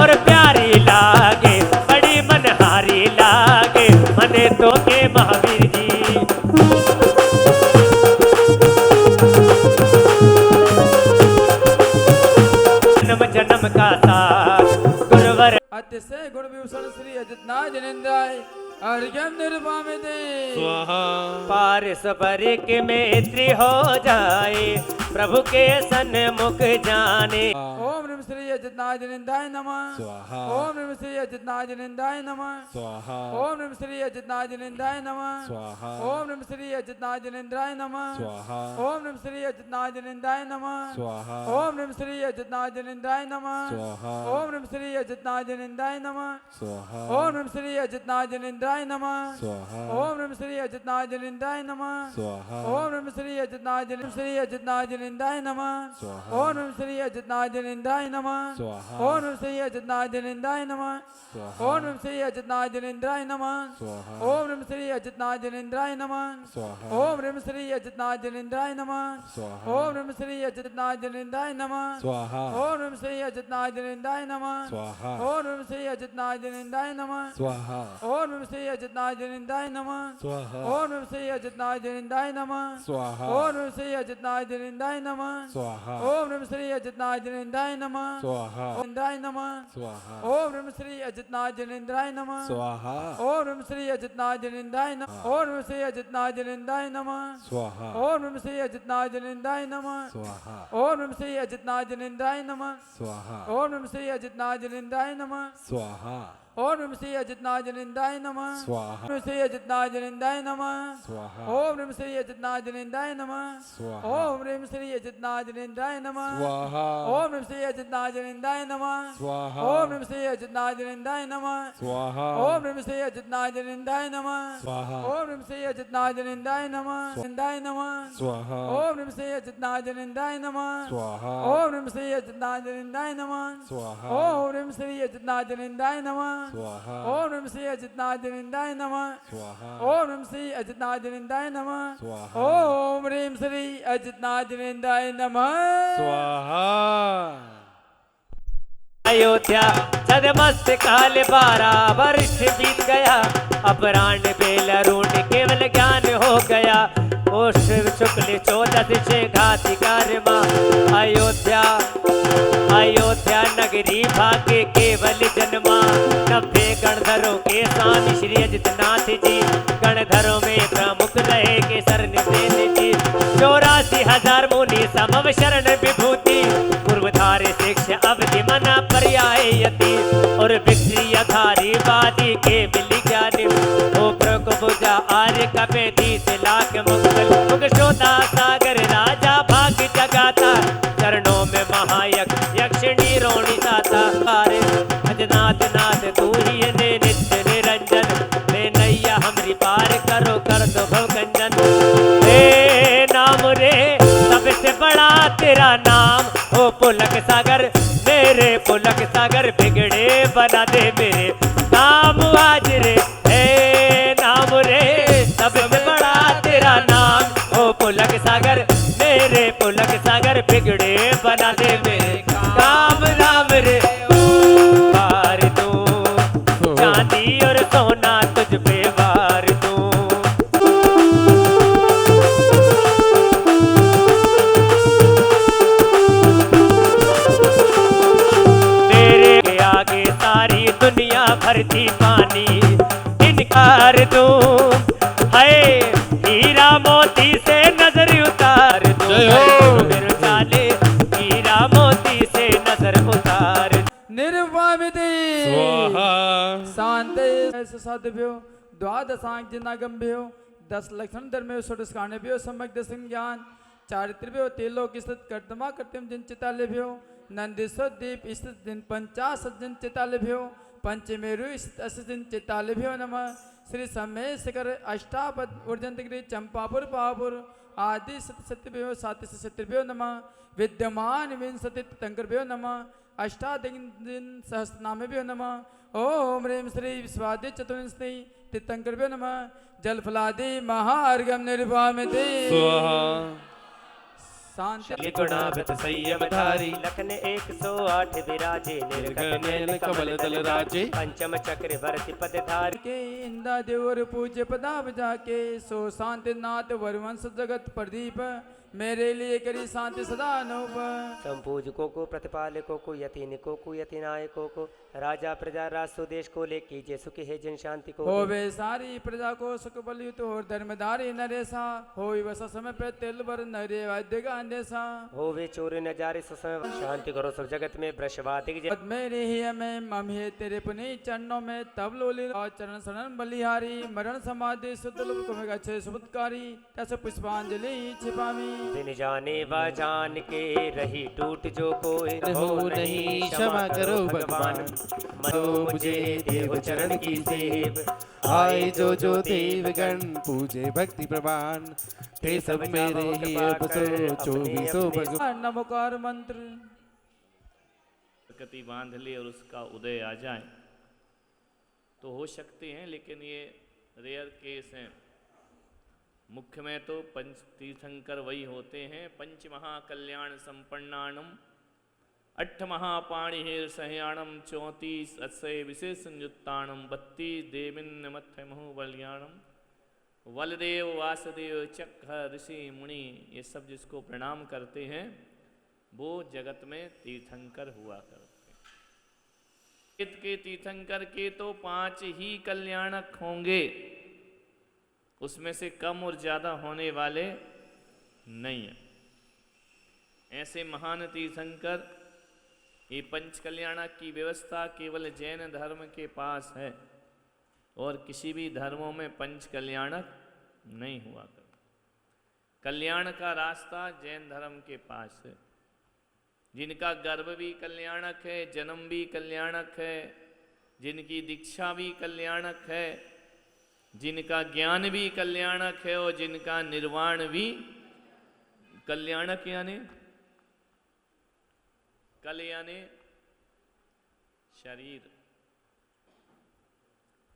और प्यारी लागे बड़ी मनहारी लागे मने तो के महावीर जी जन्म जन्म का साथ गुरुवर अतिशय गुण विभूषण श्री अजितनाथ जनेन्द्राय अर्घ्यम निर्भामिते स्वाहा पारस परिक मैत्री हो जाए प्रभु के सन्मुख जाने ओम नमः श्री अजितनाथ जनेन्द्राय नमः स्वाहा ओम नमः श्री अजितनाथ जनेन्द्राय नमः स्वाहा ओम नमः श्री अजितनाथ जनेन्द्राय नमः स्वाहा ओम नमः श्री अजितनाथ जनेन्द्राय नमः स्वाहा ओम नमः श्री अजितनाथ जनेन्द्राय नमः स्वाहा ओम नमः श्री अजितनाथ जनेन्द्राय नमः स्वाहा ओम नमः श्री अजितनाथ जनेन्द्राय नमः स्वाहा ओम नमः श्री अजितनाथ जनेन्द्राय नमः स्वाहा ओम नमः श्री अजितनाथ जनेन्द्राय नमः स्वाहा ओम नमः श्री अजितनाथ श्री अजितनाथ जनेन्द्राय नमः स्वाहा ओम नमः श्री अजितनाथ जनेन्द्राय नमः स्वाहा ओम नमः श्री अजितनाथ जनेन्द्राय नमः स्वाहा ओम नमः श्री अजितनाथ जनेन्द्राय नमः स्वाहा ओम नमः श्री अजितनाथ जनेन्द्राय नमः स्वाहा ओम नमः श्री अजितनाथ जनेन्द्राय नमः स्वाहा ओम नमः श्री अजितनाथ जनेन्द्राय नमः स्वाहा ओम नमः श्री अजितनाथ जनेन्द्राय नमः स्वाहा ओम नमः श्री अजितनाथ जनेन्द्राय नमः स्वाहा ओम नमः श्री अजितनाथ जनेन्द्राय नमः स्वाहा ओम नमः श्री अजितनाथ जनेन्द्राय नमः स्वाहा ओम नमः श्री अजितनाथ जनेन्द्राय नमः स्वाहा ओम नमः श्री अजितनाथ जनेन्द्राय नमः स्वाहा जनेन्द्राय नमः स्वाहा ओम नमः श्री अजितनाथ जनेन्द्राय नमः स्वाहा ओम नमः श्री अजितनाथ जनेन्द्राय नमः ओम नमः श्री अजितनाथ जनेन्द्राय नमः स्वाहा ओम नमः श्री अजितनाथ जनेन्द्राय नमः स्वाहा ओम नमः श्री अजितनाथ जनेन्द्राय नमः स्वाहा ओम नमः श्री अजितनाथ जनेन्द्राय नमः स्वाहा ओम नमः श्री अजितनाथ जनेन्द्राय नमः स्वाहा ओम नमः श्री अजितनाथ जनेन्द्राय नमः स्वाहा ओम नमः श्री अजितनाथ जनेन्द्राय नमः स्वाहा ओम नमः श्री अजितनाथ जनेन्द्राय नमः स्वाहा ओम नमः श्री अजितनाथ जनेन्द्राय नमः स्वाहा ओम नमः श्री अजितनाथ जनेन्द्राय नमः स्वाहा ओम नमः श्री अजितनाथ जनेन्द्राय नमः स्वाहा ओम नमः श्री अजितनाथ जनेन्द्राय नमः जनेन्द्राय नमः स्वाहा ओम नमः श्री अजितनाथ जनेन्द्राय नमः स्वाहा ओम नमः श्री अजितनाथ जनेन्द्राय नमः स्वाहा ओम नमः श्री अजितनाथ जनेन्द्राय नमः स्वाहा ओम नमः श्री अजितनाथ जनेन्द्राय नमः स्वाहा ओम नमः श्री अजितनाथ जनेन्द्राय नमः स्वाहा ओम ह्रीं श्री अजितनाथ जनेन्द्राय नमः स्वाहा अयोध्या छदमस्त काल 12 वर्ष बीत गया अपराह्न बेलरूण केवल ज्ञान हो गया ओष शुक्ल 14 से घातिकार माँ अयोध्या अयोध्या नगरी भाग्य केवल जन्मा, 90 गणधरों के स्वामी श्री अजितनाथ जी, गणधरों में प्रमुख रहे केसर निवेद जी। 84,000 मुनि समव शरण विभूति, पूर्वधारे शिक्षा अवधि मना पर्याय यति, और विक्रियाधारी वादी के मिली ज्ञानी, गोप्र को बुझा आर्य कपे 30 लाख मुगल, मुग शोधा सागर राजा भाग्य जगाता, चरणों में महायक यक्षिणी रोणी साता। अरे अजनाथ नाथ तू ही ने नित्य निरंजन, ले नैया हमरी पार करो कर दो भवगंजन। हे नाम रे सबसे बड़ा तेरा नाम, हो पुलक सागर मेरे पुलक सागर, बिगड़े बना दे मेरे काम आज रे। हे नाम रे सबसे बड़ा तेरा नाम, हो पुलक सागर मेरे पुलक सागर, बिगड़े बना दे मेरे काम राम रे। वार दूं चांदी और सोना तुझ पे वार दूं, मेरे आगे सारी दुनिया भरती पानी, इनकार दूं है हीरा मोती से नजर उतार दूं, मेरे चाले हीरा मोती से नजर उतार। निर्वामिति स्वाहा शांते सद्भ्यो द्वादशांक जिनागम्भ्यो 10 लक्षण धर्म्यो षोडशकाण्यभ्यो सम्यक् दर्शन ज्ञान चारित्र्यो तेलोक स्थित कर्तमा कर्तम जिन चितालेभ्यो नंदीश्वर दीप स्थित जिन 50 जिन चितालेभ्यो पंचमेरु स्थित 80 जिन चितालेभ्यो नमः। श्री समय शिखर अष्टापद ऊर्जंतगिरी चंपापुर पापुर आदि सत्यभ्यो साति सत्यभ्यो नमः। विद्यमान विंशति तंकरभ्यो नमः। अष्टादीन सहस्रनामेभ्यो नमः। ओम ह्रीं श्री विश्वादि चतुर्विंशति तीर्थंकरभ्यो नमः। जलफलादि महार्घ्यं निर्वामिति स्वाहा शांति गुणावत संयमधारी, लखन 108 विराजे, निर्गणन कमल दल राजे, पंचम चक्र भरति पदधारी, के इंदा देवर पूज्य पदा बजा के सो शांति नाथ वरवंश जगत प्रदीप, मेरे लिए करी शांति सदा अनूप। संपूजकों को प्रतिपालकों को यतीनिकों को यतीनायकों को राजा प्रजा राष्ट्र देश को ले कीजिए सुखी है जन शांति को। होवे सारी प्रजा को सुख बलयुत और धर्मधारी नरेसा, होई वस समय पे तेल बर नरे वाद्य का अंदेसा, होवे चोर नजारे समय शांति करो सब जगत में वृषवादिक पद मेरे ही में मम है तेरे पुनि चरणों में तब लोली और चरण शरण बलिहारी, मरण समाधि शुद्ध लोक में अच्छे सुबुद्धकारी, तैसे पुष्पांजलि छिपामी। बिन जाने व जान के रही टूट जो कोई हो नहीं क्षमा करो भगवान, मनो मुझे देव चरण की सेव, आए जो जो देवगण पूजे भक्ति प्रवान, ते सब मेरे ही बसो 24 भगवान। नमोकार मंत्र प्रकृति बांध ले और उसका उदय आ जाए तो हो सकते हैं, लेकिन ये रेयर केस हैं। मुख्य में तो पंच तीर्थंकर वही होते हैं, पंच महाकल्याण संपन्नानम 8 महापाणिहेर सहयाणम 34 अक्षय विशेष संयुक्ताणम 32 देविन्न मथ्यमहु बल्याणम बलदेव वासुदेव चक्र ऋषि मुनि, ये सब जिसको प्रणाम करते हैं वो जगत में तीर्थंकर हुआ करते हैं। इत के तीर्थंकर के तो 5 ही कल्याणक होंगे, उसमें से कम और ज्यादा होने वाले नहीं है। ऐसे महान तीर्थंकर, ये पंच कल्याणक की व्यवस्था केवल जैन धर्म के पास है और किसी भी धर्मों में पंच कल्याणक नहीं हुआ करता। कल्याण का रास्ता जैन धर्म के पास है, जिनका गर्भ भी कल्याणक है, जन्म भी कल्याणक है, जिनकी दीक्षा भी कल्याणक है, जिनका ज्ञान भी कल्याणक है और जिनका निर्वाण भी कल्याणक। यानी कल यानी शरीर,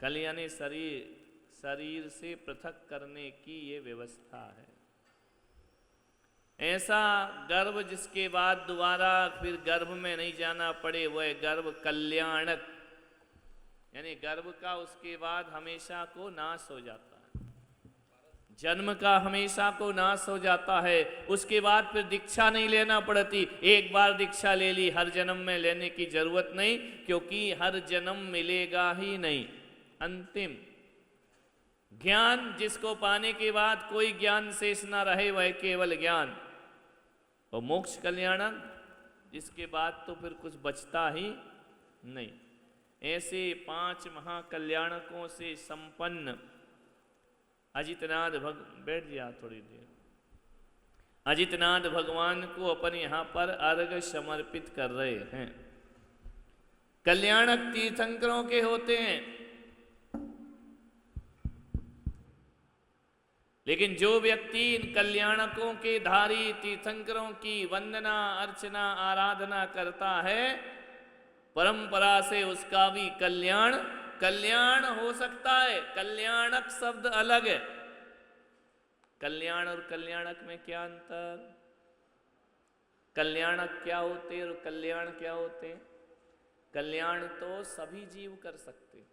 कल यानी शरीर, शरीर से पृथक करने की ये व्यवस्था है। ऐसा गर्भ जिसके बाद दोबारा फिर गर्भ में नहीं जाना पड़े, वह गर्भ कल्याणक, यानी गर्भ का उसके बाद हमेशा को नाश हो जाता है। जन्म का हमेशा को नाश हो जाता है, उसके बाद फिर दीक्षा नहीं लेना पड़ती। एक बार दीक्षा ले ली, हर जन्म में लेने की जरूरत नहीं, क्योंकि हर जन्म मिलेगा ही नहीं। अंतिम ज्ञान जिसको पाने के बाद कोई ज्ञान शेष ना रहे, वह केवल ज्ञान। और मोक्ष कल्याणक, जिसके बाद तो फिर कुछ बचता ही नहीं। ऐसे 5 महाकल्याणकों से संपन्न अजितनाथ बैठ जा थोड़ी देर। अजितनाथ भगवान को अपन यहां पर अर्घ समर्पित कर रहे हैं। कल्याणक तीर्थंकरों के होते हैं, लेकिन जो व्यक्ति इन कल्याणकों के धारी तीर्थंकरों की वंदना अर्चना आराधना करता है, परंपरा से उसका भी कल्याण हो सकता है। कल्याणक शब्द अलग है। कल्याण और कल्याणक में क्या अंतर? कल्याणक क्या होते हैं और कल्याण क्या होते हैं? कल्याण तो सभी जीव कर सकते,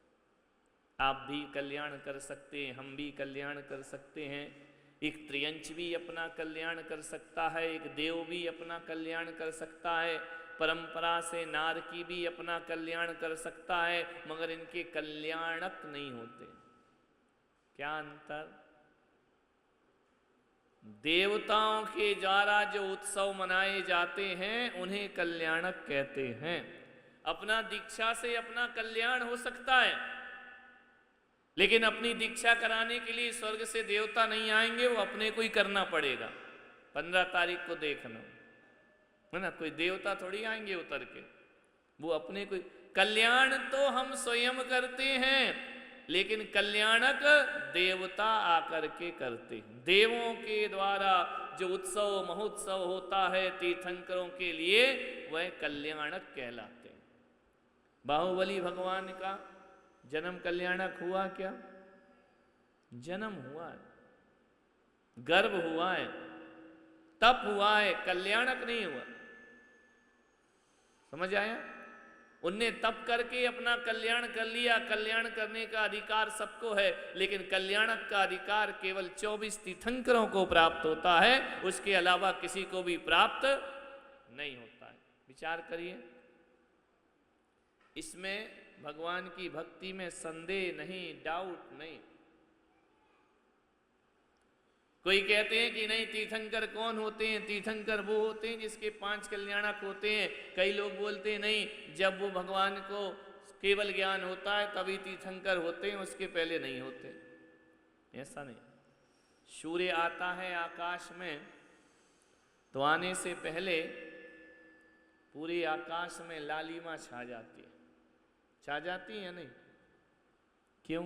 आप भी कल्याण कर सकते हैं, हम भी कल्याण कर सकते हैं। एक त्रियंच भी अपना कल्याण कर सकता है, एक देव भी अपना कल्याण कर सकता है, परंपरा से नारकी भी अपना कल्याण कर सकता है, मगर इनके कल्याणक नहीं होते। क्या अंतर? देवताओं के द्वारा जो उत्सव मनाए जाते हैं उन्हें कल्याणक कहते हैं। अपना दीक्षा से अपना कल्याण हो सकता है, लेकिन अपनी दीक्षा कराने के लिए स्वर्ग से देवता नहीं आएंगे, वो अपने को ही करना पड़ेगा। 15 तारीख को देखना है ना, कोई देवता थोड़ी आएंगे उतर के, वो अपने को। कल्याण तो हम स्वयं करते हैं, लेकिन कल्याणक देवता आकर के करते हैं। देवों के द्वारा जो उत्सव महोत्सव होता है तीर्थंकरों के लिए, वह कल्याणक कहलाते हैं। बाहुबली भगवान का जन्म कल्याणक हुआ क्या? जन्म हुआ है, गर्भ हुआ है, तप हुआ है, कल्याणक नहीं हुआ। समझ आया? उनने तप करके अपना कल्याण कर लिया। कल्याण करने का अधिकार सबको है, लेकिन कल्याणक का अधिकार केवल 24 तीर्थंकरों को प्राप्त होता है, उसके अलावा किसी को भी प्राप्त नहीं होता है। विचार करिए, इसमें भगवान की भक्ति में संदेह नहीं, डाउट नहीं। कोई कहते हैं कि नहीं, तीर्थंकर कौन होते हैं? तीर्थंकर वो होते हैं जिसके 5 कल्याणक होते हैं। कई लोग बोलते हैं नहीं, जब वो भगवान को केवल ज्ञान होता है तभी तीर्थंकर होते हैं, उसके पहले नहीं होते। ऐसा नहीं। सूर्य आता है आकाश में, तो आने से पहले पूरे आकाश में लालिमा छा जाती है। छा जाती है नहीं? क्यों?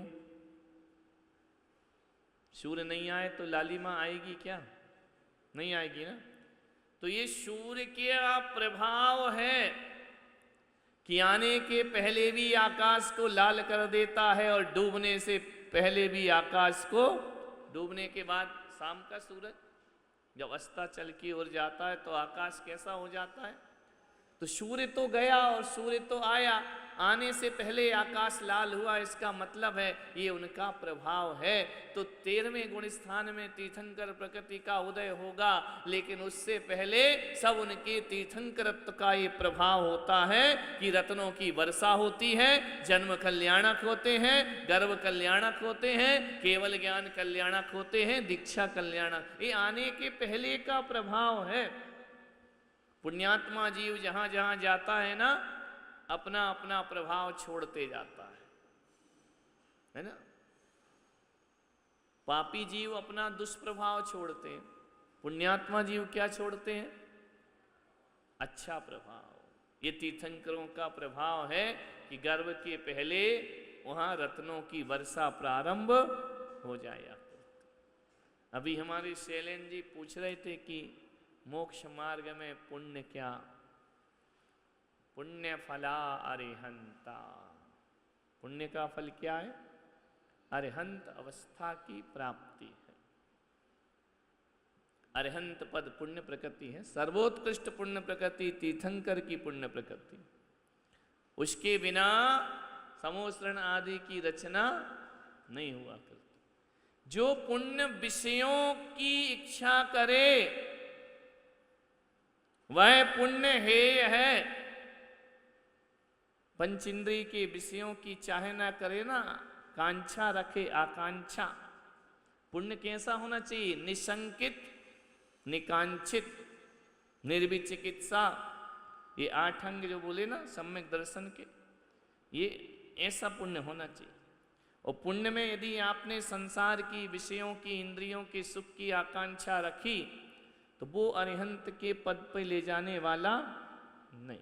सूर्य नहीं आए तो लालिमा आएगी क्या? नहीं आएगी ना। तो ये सूर्य का प्रभाव है कि आने के पहले भी आकाश को लाल कर देता है, और डूबने से पहले भी आकाश को, डूबने के बाद शाम का सूरज जब अस्ताचल की ओर जाता है तो आकाश कैसा हो जाता है? तो सूर्य तो गया और सूर्य तो आया, आने से पहले आकाश लाल हुआ, इसका मतलब है ये उनका प्रभाव है। तो 13वें गुण स्थान में तीर्थंकर प्रकृति का उदय होगा, लेकिन उससे पहले सब उनके तीर्थंकरत्व का ये प्रभाव होता है कि रत्नों की वर्षा होती है, जन्म कल्याणक होते हैं, गर्भ कल्याणक होते हैं, केवल ज्ञान कल्याणक होते हैं, दीक्षा कल्याणक। ये आने के पहले का प्रभाव है। पुण्यात्मा जीव जहां जहां जाता है ना, अपना अपना प्रभाव छोड़ते जाता है ना। पापी जीव अपना दुष्प्रभाव छोड़ते हैं, पुण्यात्मा जीव क्या छोड़ते हैं? अच्छा प्रभाव। ये तीर्थंकरों का प्रभाव है कि गर्भ के पहले वहां रत्नों की वर्षा प्रारंभ हो जाया। अभी हमारे शैलेन जी पूछ रहे थे कि मोक्ष मार्ग में पुण्य क्या? पुण्य फला अरिहंता। पुण्य का फल क्या है? अरिहंत अवस्था की प्राप्ति है। अरिहंत पद पुण्य प्रकृति है। सर्वोत्कृष्ट पुण्य प्रकृति तीर्थंकर की पुण्य प्रकृति। उसके बिना समोसरण आदि की रचना नहीं हुआ करती। जो पुण्य विषयों की इच्छा करे वह पुण्य हेय है। पंचेंद्रिय के विषयों की चाहे ना करे ना, कांक्षा रखे, आकांक्षा। पुण्य कैसा होना चाहिए? निशंकित, निकांक्षित, निर्विचिकित्सा। ये 8 अंग जो बोले ना सम्यक दर्शन के, ये ऐसा पुण्य होना चाहिए। और पुण्य में यदि आपने संसार की विषयों की, इंद्रियों के सुख की आकांक्षा रखी तो वो अरिहंत के पद पर ले जाने वाला नहीं।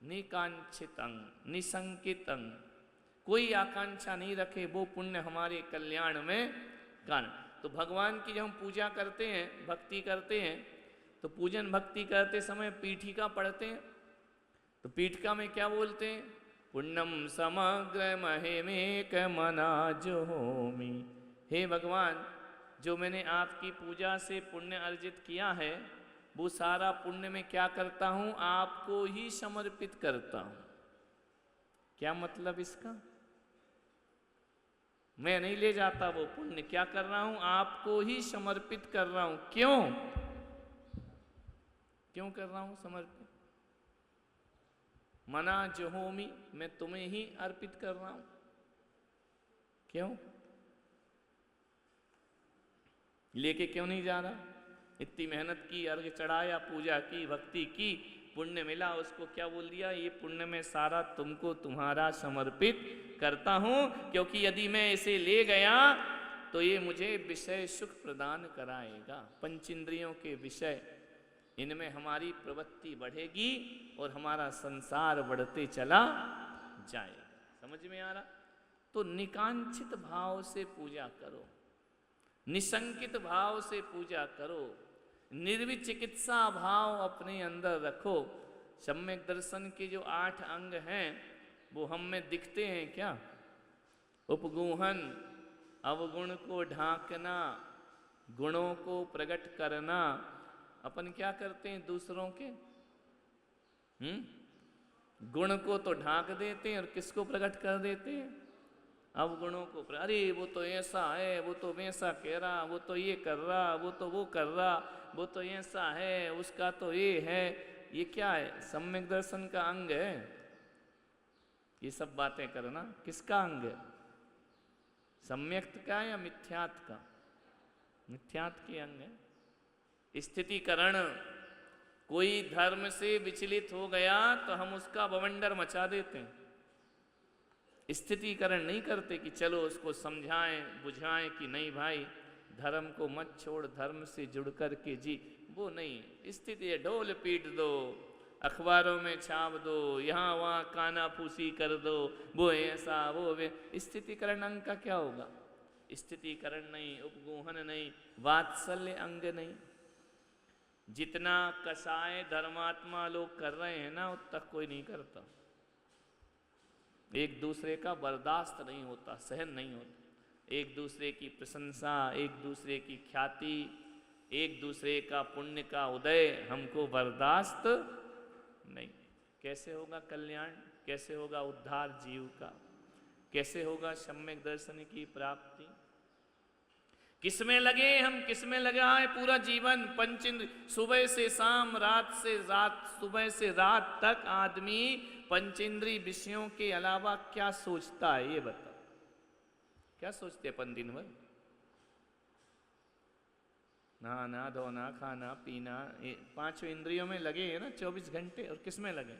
निकांक्षित अंग, निशंकित अंग, कोई आकांक्षा नहीं रखे, वो पुण्य हमारे कल्याण में कारण। तो भगवान की जब हम पूजा करते हैं, भक्ति करते हैं, तो पूजन भक्ति करते समय पीठिका पढ़ते हैं। तो पीठिका में क्या बोलते हैं? पुण्यम समग्र महेमेक मनाजोमि। हे भगवान, जो मैंने आपकी पूजा से पुण्य अर्जित किया है, वो सारा पुण्य में क्या करता हूं? आपको ही समर्पित करता हूं। क्या मतलब इसका? मैं नहीं ले जाता वो पुण्य, क्या कर रहा हूं? आपको ही समर्पित कर रहा हूं। क्यों? क्यों कर रहा हूं समर्पित? मना जोहोमी, मैं तुम्हें ही अर्पित कर रहा हूं। क्यों? लेके क्यों नहीं जा रहा? इतनी मेहनत की, अर्घ चढ़ाया, पूजा की, भक्ति की, पुण्य मिला, उसको क्या बोल दिया? ये पुण्य में सारा तुमको, तुम्हारा समर्पित करता हूं, क्योंकि यदि मैं इसे ले गया तो ये मुझे विषय सुख प्रदान कराएगा। पंचेंद्रियों के विषय, इनमें हमारी प्रवृत्ति बढ़ेगी और हमारा संसार बढ़ते चला जाएगा। समझ में आ रहा? तो निकांक्षित भाव से पूजा करो, निशंकित भाव से पूजा करो, निर्विचिकित्सा भाव अपने अंदर रखो। सम्यक दर्शन के जो 8 अंग हैं वो हम में दिखते हैं क्या? उपगूहन, अवगुण को ढांकना, गुणों को प्रकट करना। अपन क्या करते हैं दूसरों के? गुण को तो ढांक देते हैं और किसको प्रकट कर देते हैं? अवगुणों को। अरे वो तो ऐसा है, वो तो वैसा कह रहा, वो तो ये कर रहा, वो तो वो कर रहा, वो तो ऐसा है, उसका तो ये है। ये क्या है? सम्यक दर्शन का अंग है। ये सब बातें करना किसका अंग है? सम्यक का या मिथ्यात का? मिथ्यात के अंग है। स्थितिकरण, कोई धर्म से विचलित हो गया तो हम उसका बवंडर मचा देते हैं। स्थितिकरण नहीं करते कि चलो उसको समझाएं, बुझाएं कि नहीं भाई धर्म को मत छोड़, धर्म से जुड़ कर के जी। वो नहीं, स्थिति है, ढोल पीट दो, अखबारों में छाप दो, यहाँ वहाँ काना फूसी कर दो, वो ऐसा वो वे। स्थितिकरण अंग का क्या होगा? स्थितिकरण नहीं, उपगूहन नहीं, वात्सल्य अंग नहीं। जितना कसाय धर्मात्मा लोग कर रहे हैं ना, उतना कोई नहीं करता। एक दूसरे का बर्दाश्त नहीं होता, सहन नहीं होता। एक दूसरे की प्रशंसा, एक दूसरे की ख्याति, एक दूसरे का पुण्य का उदय हमको बर्दाश्त नहीं। कैसे होगा कल्याण? कैसे होगा उद्धार जीव का? कैसे होगा सम्यक दर्शन की प्राप्ति? किसमें लगे हम? किसमें लगा है पूरा जीवन? पंचेंद्र, सुबह से शाम, रात से रात, सुबह से रात तक आदमी पंचेंद्रीय विषयों के अलावा क्या सोचता है? ये बताओ, क्या सोचते अपन दिन भर? नहाना, धोना, खाना, पीना, 5 इंद्रियों में लगे हैं ना 24 घंटे। और किस में लगे?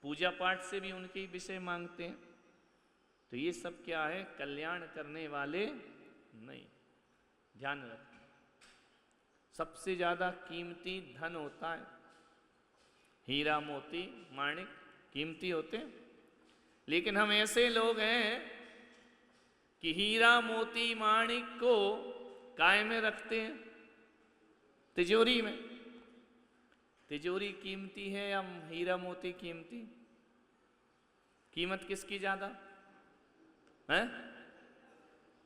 पूजा पाठ से भी उनके विषय मांगते हैं। तो ये सब क्या है? कल्याण करने वाले नहीं। ध्यान रखना, सबसे ज्यादा कीमती धन होता है हीरा, मोती, माणिक, कीमती होते हैं। लेकिन हम ऐसे लोग हैं कि हीरा, मोती, माणिक को काय में रखते हैं? तिजोरी में। तिजोरी कीमती है या हीरा मोती कीमती? कीमत किसकी ज्यादा है?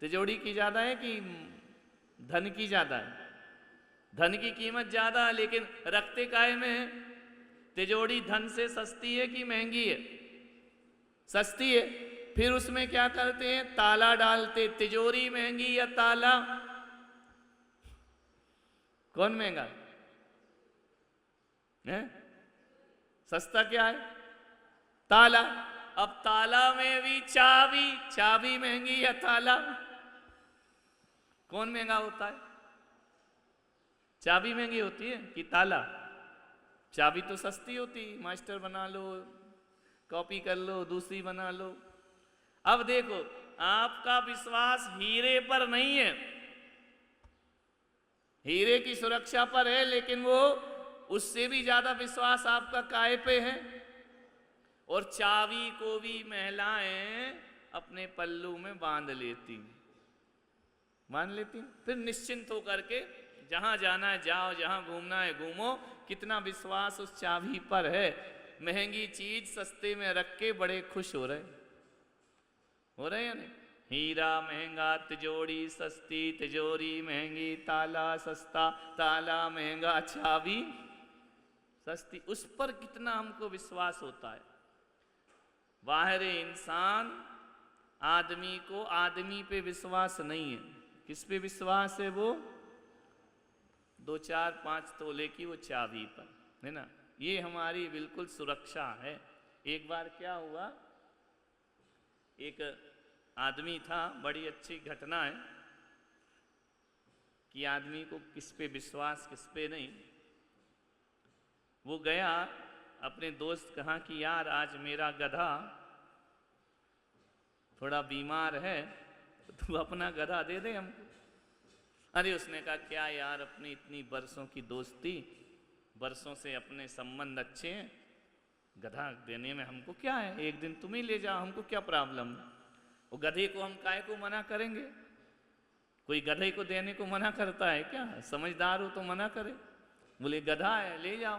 तिजोरी की ज्यादा है कि धन की ज्यादा है? धन की कीमत ज्यादा है, लेकिन रखते काय में है? तिजोरी धन से सस्ती है कि महंगी है? सस्ती है। फिर उसमें क्या करते हैं? ताला डालते। तिजोरी महंगी या ताला? कौन महंगा है? सस्ता क्या है? ताला। अब ताला में भी चाबी, चाबी महंगी या ताला? कौन महंगा होता है? चाबी महंगी होती है कि ताला? चाबी तो सस्ती होती, मास्टर बना लो, कॉपी कर लो, दूसरी बना लो। अब देखो, आपका विश्वास हीरे पर नहीं है, हीरे की सुरक्षा पर है, लेकिन वो उससे भी ज्यादा विश्वास आपका काय पे है? और चाबी को भी महिलाएं अपने पल्लू में बांध लेती, फिर निश्चिंत होकर के जहां जाना है जाओ, जहां घूमना है घूमो। कितना विश्वास उस चाबी पर है। महंगी चीज सस्ते में रख के बड़े खुश हो रहे या नहीं? हीरा महंगा, तिजोरी सस्ती, तिजोरी महंगी, ताला सस्ता, ताला महंगा, चाबी सस्ती। उस पर कितना हमको विश्वास होता है। बाहरी इंसान, आदमी को आदमी पे विश्वास नहीं है। किस पे विश्वास है? वो 2, 4, 5 तोले की वो चाबी पर, है ना? ये हमारी बिल्कुल सुरक्षा है। एक बार क्या हुआ, एक आदमी था, बड़ी अच्छी घटना है कि आदमी को किस पे विश्वास किस पे नहीं। वो गया, अपने दोस्त कहा कि यार आज मेरा गधा थोड़ा बीमार है, तो तू अपना गधा दे दे हमको। अरे उसने कहा क्या यार, अपनी इतनी बरसों की दोस्ती, बरसों से अपने संबंध अच्छे हैं, गधा देने में हमको क्या है, एक दिन तुम ही ले जाओ, हमको क्या प्रॉब्लम है। वो गधे को हम काहे को मना करेंगे? कोई गधे को देने को मना करता है क्या? समझदार हो तो मना करे। बोले गधा है ले जाओ,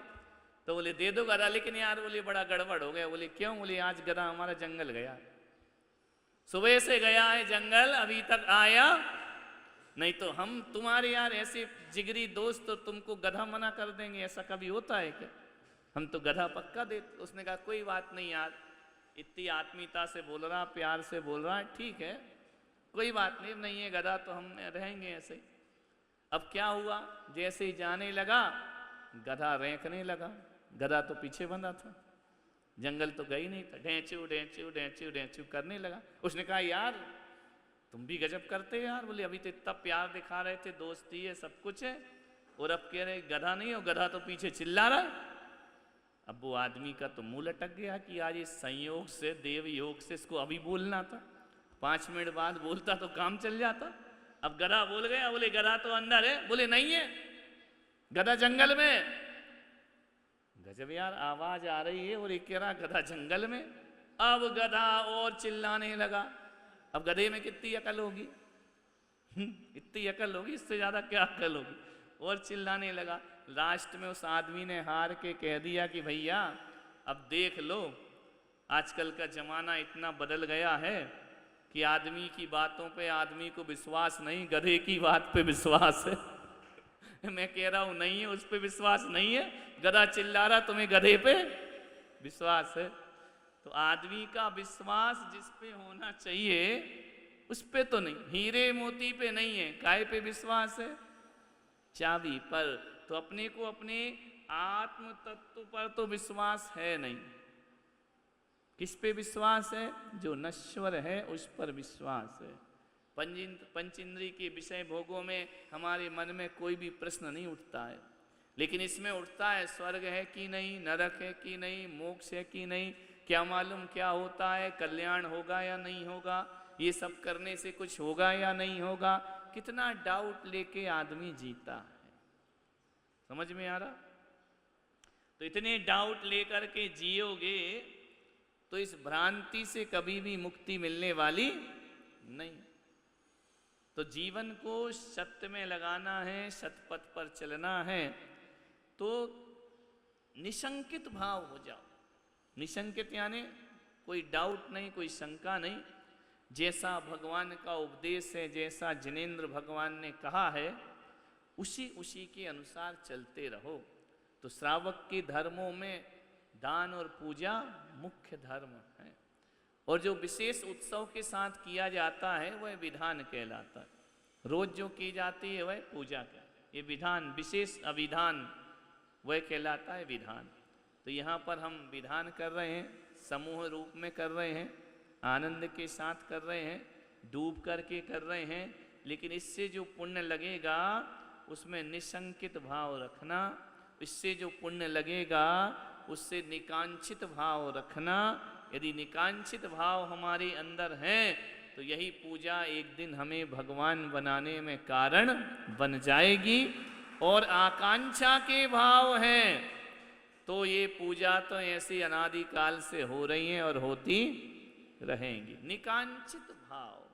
तो बोले दे दो गधा, लेकिन यार बोले बड़ा गड़बड़ हो गया। बोले क्यों? बोले आज गधा हमारा जंगल गया, सुबह से गया है जंगल, अभी तक आया नहीं, तो हम तुम्हारे यार ऐसे जिगरी दोस्त तो तुमको गधा मना कर देंगे, ऐसा कभी होता है क्या? हम तो गधा पक्का दे। उसने कहा कोई बात नहीं यार, इतनी आत्मीयता से बोल रहा, प्यार से बोल रहा है, ठीक है कोई बात नहीं है गधा तो हम रहेंगे ऐसे ही। अब क्या हुआ, जैसे ही जाने लगा गधा रेंकने लगा। गधा तो पीछे बंधा था, जंगल तो गई नहीं था, ढेंचू ढेंचू ढेंचू ढेंचू करने लगा। उसने कहा यार तुम भी गजब करते यार, बोले अभी तो इतना प्यार दिखा रहे थे, दोस्ती है सब कुछ है, और अब कह रहे गधा नहीं हो, गधा तो पीछे चिल्ला रहा है। अब वो आदमी का तो मुंह लटक गया कि यार ये संयोग से, देव योग से इसको अभी बोलना था, 5 मिनट बाद बोलता तो काम चल जाता। अब गधा बोल गया। बोले गधा तो अंदर है, बोले नहीं है गधा जंगल में। गजब यार, आवाज आ रही है और एक कह रहा गधा जंगल में। अब गधा और चिल्लाने लगा। अब गधे में कितनी अकल होगी, इतनी अकल होगी, इससे ज्यादा क्या अकल होगी। और चिल्लाने लगा। लास्ट में उस आदमी ने हार के कह दिया कि भैया अब देख लो, आजकल का जमाना इतना बदल गया है कि आदमी की बातों पे आदमी को विश्वास नहीं, गधे की बात पे विश्वास है। मैं कह रहा हूं नहीं है, उस पे विश्वास नहीं है, गधा चिल्ला रहा तुम्हें गधे पे विश्वास है। तो आदमी का विश्वास जिस पे होना चाहिए उस पे तो नहीं, हीरे मोती पे नहीं है। काय पे विश्वास है? चाबी पर। तो अपने को अपने आत्म तत्व पर तो विश्वास है नहीं। किस पे विश्वास है? जो नश्वर है उस पर विश्वास है। पंचेंद्रिय के विषय भोगों में हमारे मन में कोई भी प्रश्न नहीं उठता है, लेकिन इसमें उठता है स्वर्ग है कि नहीं, नरक है कि नहीं, मोक्ष है कि नहीं, क्या मालूम क्या होता है, कल्याण होगा या नहीं होगा, ये सब करने से कुछ होगा या नहीं होगा। कितना डाउट लेके आदमी जीता है, समझ में आ रहा? तो इतने डाउट लेकर के जियोगे तो इस भ्रांति से कभी भी मुक्ति मिलने वाली नहीं। तो जीवन को सत्य में लगाना है, सतपथ पर चलना है, तो निशंकित भाव हो जाओ। निशंकित यानी कोई डाउट नहीं, कोई शंका नहीं। जैसा भगवान का उपदेश है, जैसा जिनेंद्र भगवान ने कहा है, उसी के अनुसार चलते रहो। तो श्रावक के धर्मों में दान और पूजा मुख्य धर्म है, और जो विशेष उत्सव के साथ किया जाता है वह विधान कहलाता है। रोज जो की जाती है वह पूजा कहलाती है। ये विधान, विशेष अविधान, वह कहलाता है विधान। तो यहाँ पर हम विधान कर रहे हैं, समूह रूप में कर रहे हैं, आनंद के साथ कर रहे हैं, डूब करके कर रहे हैं, लेकिन इससे जो पुण्य लगेगा उसमें निशंकित भाव रखना। इससे जो पुण्य लगेगा उससे निकांक्षित भाव रखना। यदि निकांक्षित भाव हमारे अंदर हैं तो यही पूजा एक दिन हमें भगवान बनाने में कारण बन जाएगी। और आकांक्षा के भाव हैं तो ये पूजा तो ऐसी अनादिकाल से हो रही है और होती रहेंगी। निकांक्षित भाव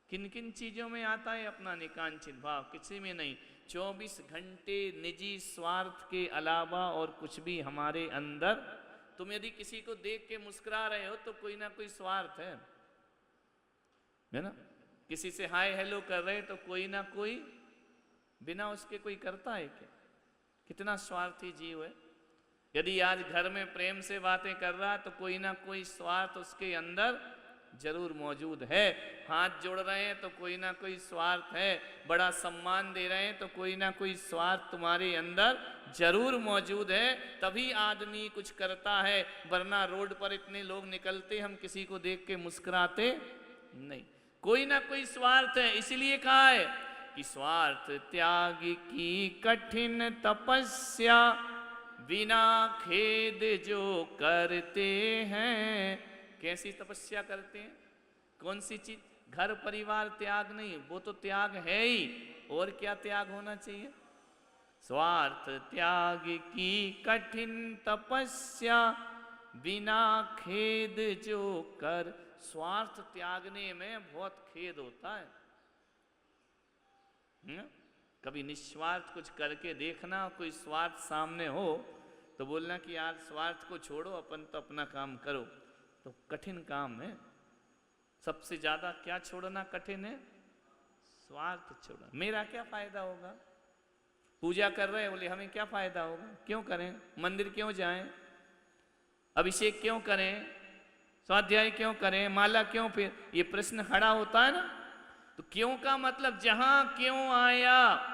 किन किन चीजों में आता है अपना निकांक्षित भाव? किसी में नहीं। 24 घंटे निजी स्वार्थ के अलावा और कुछ भी हमारे अंदर। तुम यदि किसी को देख के मुस्कुरा रहे हो तो कोई ना कोई स्वार्थ है ना? किसी से हाय हेलो कर रहे तो कोई ना कोई, बिना उसके कोई करता है क्या? कितना स्वार्थी जीव है। यदि आज घर में प्रेम से बातें कर रहा तो कोई ना कोई स्वार्थ उसके अंदर जरूर मौजूद है। हाथ जोड़ रहे हैं तो कोई ना कोई स्वार्थ है। बड़ा सम्मान दे रहे हैं तो कोई ना कोई स्वार्थ तुम्हारे अंदर जरूर मौजूद है। तभी आदमी कुछ करता है, वरना रोड पर इतने लोग निकलते हम किसी को देख के मुस्कुराते नहीं। कोई ना कोई स्वार्थ है। इसलिए कहा है कि स्वार्थ त्याग की कठिन तपस्या, बिना खेद जो करते हैं। कैसी तपस्या करते हैं? कौन सी चीज? घर परिवार त्याग नहीं, वो तो त्याग है ही। और क्या त्याग होना चाहिए? स्वार्थ त्याग की कठिन तपस्या, बिना खेद जो कर। स्वार्थ त्यागने में बहुत खेद होता है। कभी निस्वार्थ कुछ करके देखना, कोई स्वार्थ सामने हो तो बोलना कि यार स्वार्थ को छोड़ो, अपन तो अपना काम करो। तो कठिन काम है। सबसे ज्यादा क्या छोड़ना कठिन है? स्वार्थ छोड़ना। मेरा क्या फायदा होगा? पूजा कर रहे हैं, बोले हमें क्या फायदा होगा? क्यों करें? मंदिर क्यों जाएं? अभिषेक क्यों करें? स्वाध्याय क्यों करें? माला क्यों? फिर ये प्रश्न खड़ा होता है ना। तो क्यों का मतलब जहां क्यों आया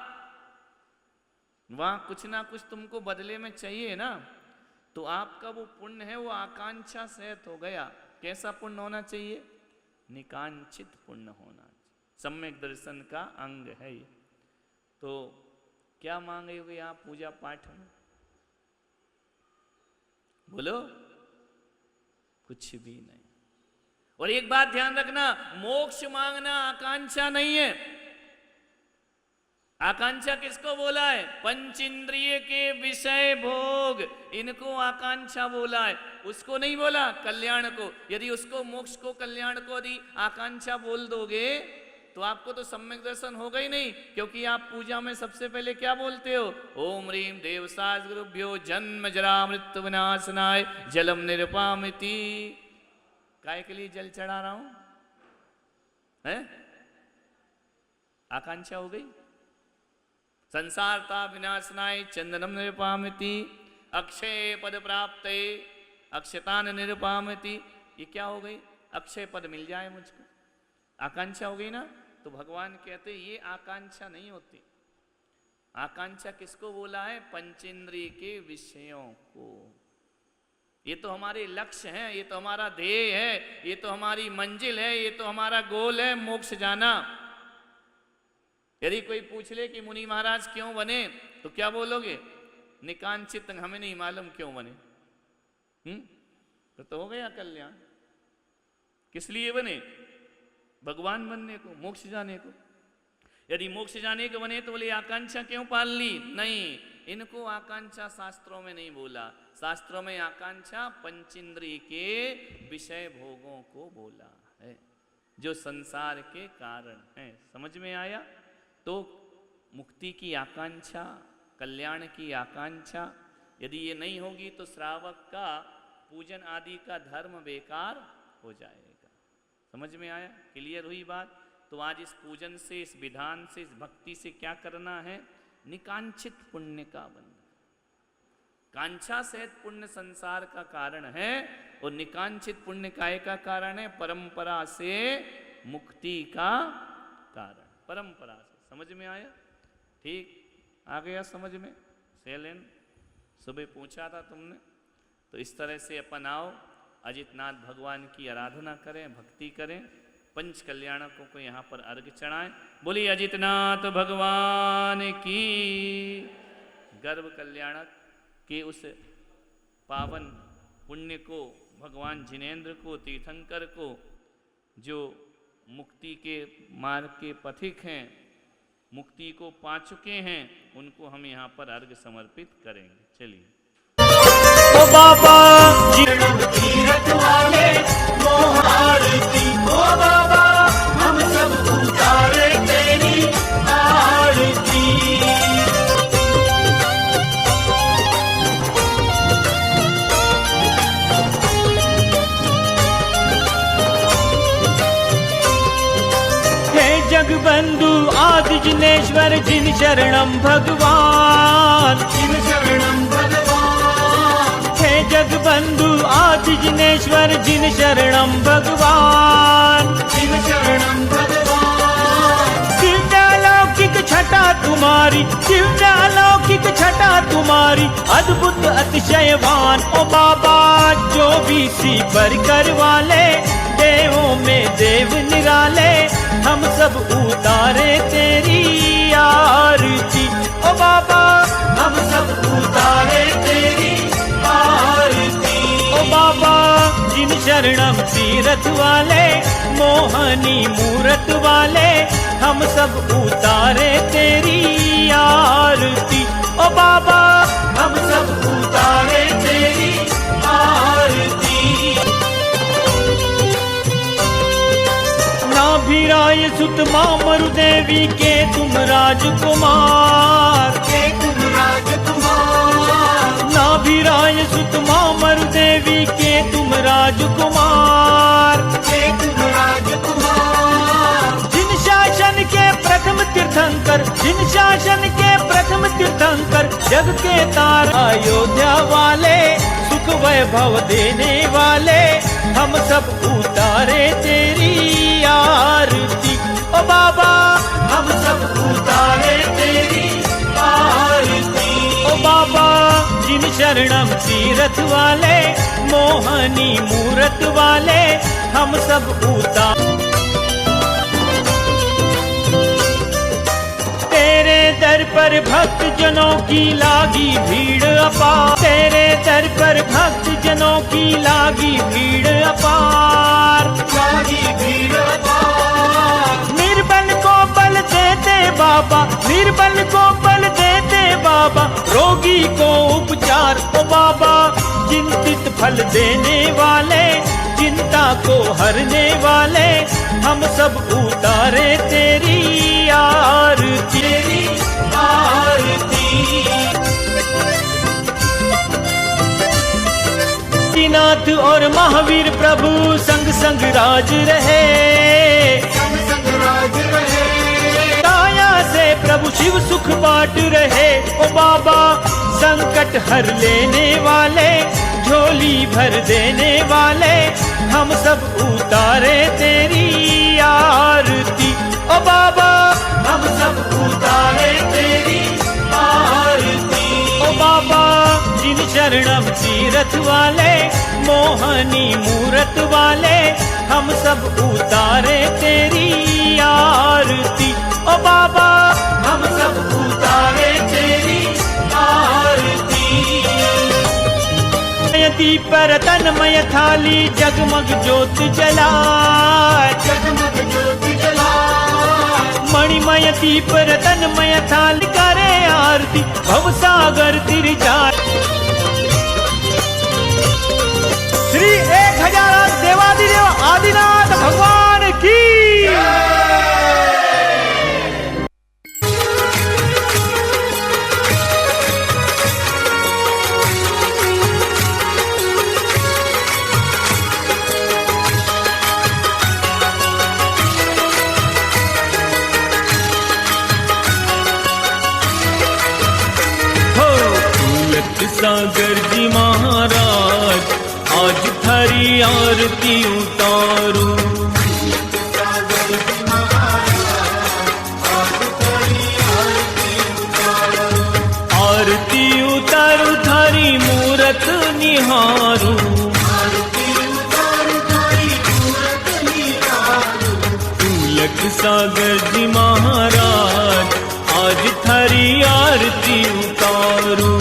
वहां कुछ ना कुछ तुमको बदले में चाहिए ना। तो आपका वो पुण्य है, वो आकांक्षा सहित हो गया। कैसा पुण्य होना चाहिए? निकांक्षित पुण्य होना चाहिए। सम्यक दर्शन का अंग है ये। तो क्या मांगोगे आप पूजा पाठ में? बोलो। कुछ भी नहीं। और एक बात ध्यान रखना, मोक्ष मांगना आकांक्षा नहीं है। आकांक्षा किसको बोला है? पंचेंद्रिय के विषय भोग, इनको आकांक्षा बोला है। उसको नहीं बोला कल्याण को। यदि उसको, मोक्ष को, कल्याण को यदि आकांक्षा बोल दोगे तो आपको तो सम्यक दर्शन होगा ही नहीं। क्योंकि आप पूजा में सबसे पहले क्या बोलते हो? ओम ह्रीम देवसाज गुरुभ्यो जन्म जरा मृत्यु विनाशनाय जलम निरुपामिति। काय के लिए जल चढ़ा रहा हूं? है आकांक्षा हो गई। संसारता विनाशनाय चंदनम निरुपामिति, अक्षय पद प्राप्ते अक्षतान निरुपामिति। ये क्या हो गई? अक्षय पद मिल जाए मुझको, आकांक्षा हो गई ना। तो भगवान कहते ये आकांक्षा नहीं होती। आकांक्षा किसको बोला है? पंचेंद्रिय के विषयों को। ये तो हमारे लक्ष्य हैं, ये तो हमारा ध्येय है, ये तो हमारी मंजिल है, ये तो हमारा गोल है, मोक्ष जाना। यदि कोई पूछ ले कि मुनि महाराज क्यों बने, तो क्या बोलोगे? निकांक्षित, हमें नहीं मालूम क्यों बने। तो हो गया कल्याण। किस लिए बने? भगवान बनने को, मोक्ष जाने को। यदि मोक्ष जाने को बने तो बोले आकांक्षा क्यों पाल ली? नहीं, इनको आकांक्षा शास्त्रों में नहीं बोला। शास्त्रों में आकांक्षा पंचेंद्रिय के विषय भोगों को बोला है, जो संसार के कारण है। समझ में आया? तो मुक्ति की आकांक्षा, कल्याण की आकांक्षा यदि ये नहीं होगी तो श्रावक का पूजन आदि का धर्म बेकार हो जाएगा। समझ में आया? क्लियर हुई बात? तो आज इस पूजन से, इस विधान से, इस भक्ति से क्या करना है? निकांक्षित पुण्य का बंधन। कांक्षा सहित पुण्य संसार का कारण है और निकांक्षित पुण्य काय का कारण है? परंपरा से मुक्ति का कारण। परंपरा से। समझ में आया? ठीक। आ गया समझ में? शैलेन सुबह पूछा था तुमने, तो इस तरह से अपन आओ, अजितनाथ भगवान की आराधना करें, भक्ति करें, पंच कल्याणकों को यहाँ पर अर्घ्य चढ़ाएं। बोलिए अजितनाथ भगवान की। गर्भ कल्याणक के उस पावन पुण्य को, भगवान जिनेंद्र को, तीर्थंकर को, जो मुक्ति के मार्ग के पथिक हैं, मुक्ति को पा चुके हैं, उनको हम यहाँ पर अर्घ्य समर्पित करेंगे। चलिए। ओ बाबा तीरथ वाले मोहारती, ओ बाबा हम सब उतारे तेरी आरती। हे जगबंधु आदि जिनेश्वर जिन शरणम भगवान, जिन शरणम जगबंधु आदि जिनेश्वर जिन शरणम भगवान, जिन शरणम भगवान। दिव्यालौकिक छटा तुम्हारी, दिव्यालौकिक छटा तुम्हारी, अद्भुत अतिशयवान। ओ बाबा जो भी सी पर कर वाले, देवों में देव निराले, हम सब उतारे तेरी आरती। ओ बाबा हम सब उतारे तेरी आरती। ओ बाबा जिन शरणम तीरथ वाले, मोहनी मूरत वाले, हम सब उतारे तेरी आरती। ओ बाबा हम सब उतारे तेरी आरती। नाभिराय सुत मामरु देवी के तुम राजकुमार, के तुम राजकुमार। नाभिराय सुत मामरु देवी के तुम राजकुमार, के तुम राजकुमार। जिन शासन के प्रथम तीर्थंकर, जिन शासन के प्रथम तीर्थंकर, जग के तार अयोध्या वाले, सुख वैभव देने वाले, हम सब उतारे तेरी आरती। ओ बाबा हम सब उतारे तेरी आरती। ओ बाबा जिन शरणम तीरथ वाले, मोहनी मूरत वाले, हम सब उतार। तेरे दर पर भक्त जनों की लागी भीड़ अपार, तेरे दर पर भक्त जनों की लागी भीड़ अपार, लागी भीड़ अपार। निर्बल को बल देते बाबा, निर्बल को बल देते बाबा, रोगी को उपचार। ओ बाबा चिंतित फल देने वाले, चिंता को हरने वाले, हम सब उतारे तेरी आरती, तेरी आरती। नाथ और महावीर प्रभु संग संग राज रहे, संग संग राज रहे। काया से प्रभु शिव सुख बांट रहे। ओ बाबा संकट हर लेने वाले, झोली भर देने वाले, हम सब उतारे तेरी आरती। ओ बाबा हम सब उतारे तेरी आरती। ओ बाबा जिन शरणम तीरथ वाले, मोहनी मूरत वाले, हम सब उतारे तेरी आरती। ओ बाबा हम सब उतारे तेरी आरती। दीप रतनमय थाली जगमग ज्योत जला, जगमग ज्योत जला। मणिमय दीप रतनमय थाली करे आरती, भवसागर तिर जाए। श्री 1000 देवादिदेव आदिनाथ भगवान की। सागर जी महाराज आज थारी आरती उतारू। सागर जी महाराज आज थारी आरती उतारू। निहारूं। तुलक सागर जी महाराज आज थारी आरती उतारूं।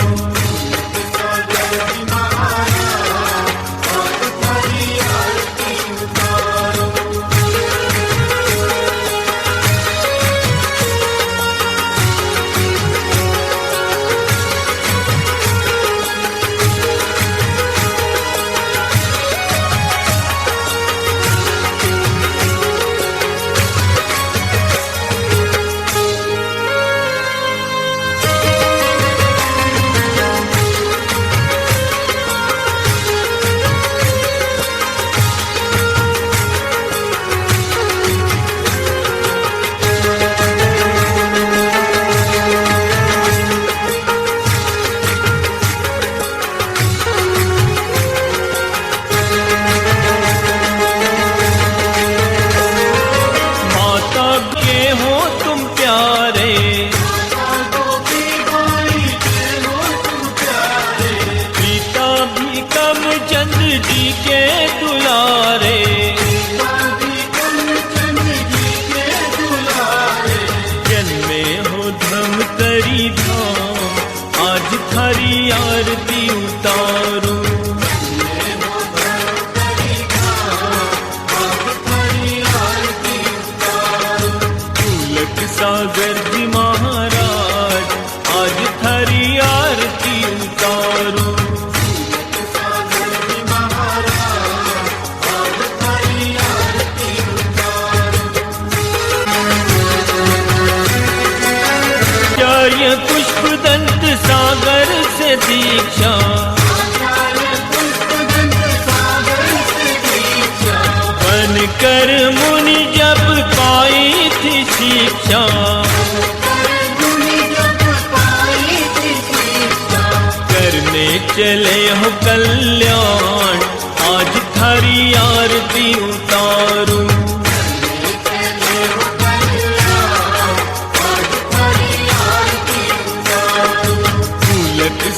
जी के दुलारे जन्मे हो धमतरी धाम आज थारी आरती उतारूं। तुलक सागर जी महाराज आज थारी आरती उतारूं। आचार्य पुष्प दंत सागर से दीक्षा बन कर मुनि जब पाई थी शिक्षा। करने चले हो कल्याण आज थारी आरती उतारूं।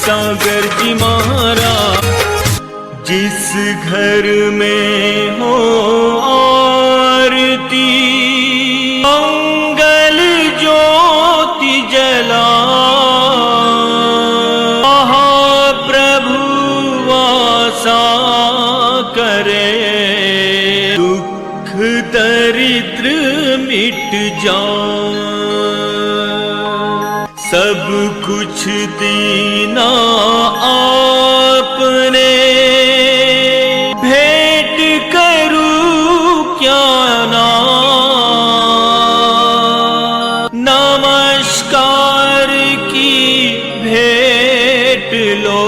सागर जी महाराज जिस घर में हो आरती मंगल ज्योति जला महाप्रभु वासा करे। दुख दरिद्र मिट जाए सब कुछ दीना आपने भेंट करूं क्या ना। नमस्कार की भेंट लो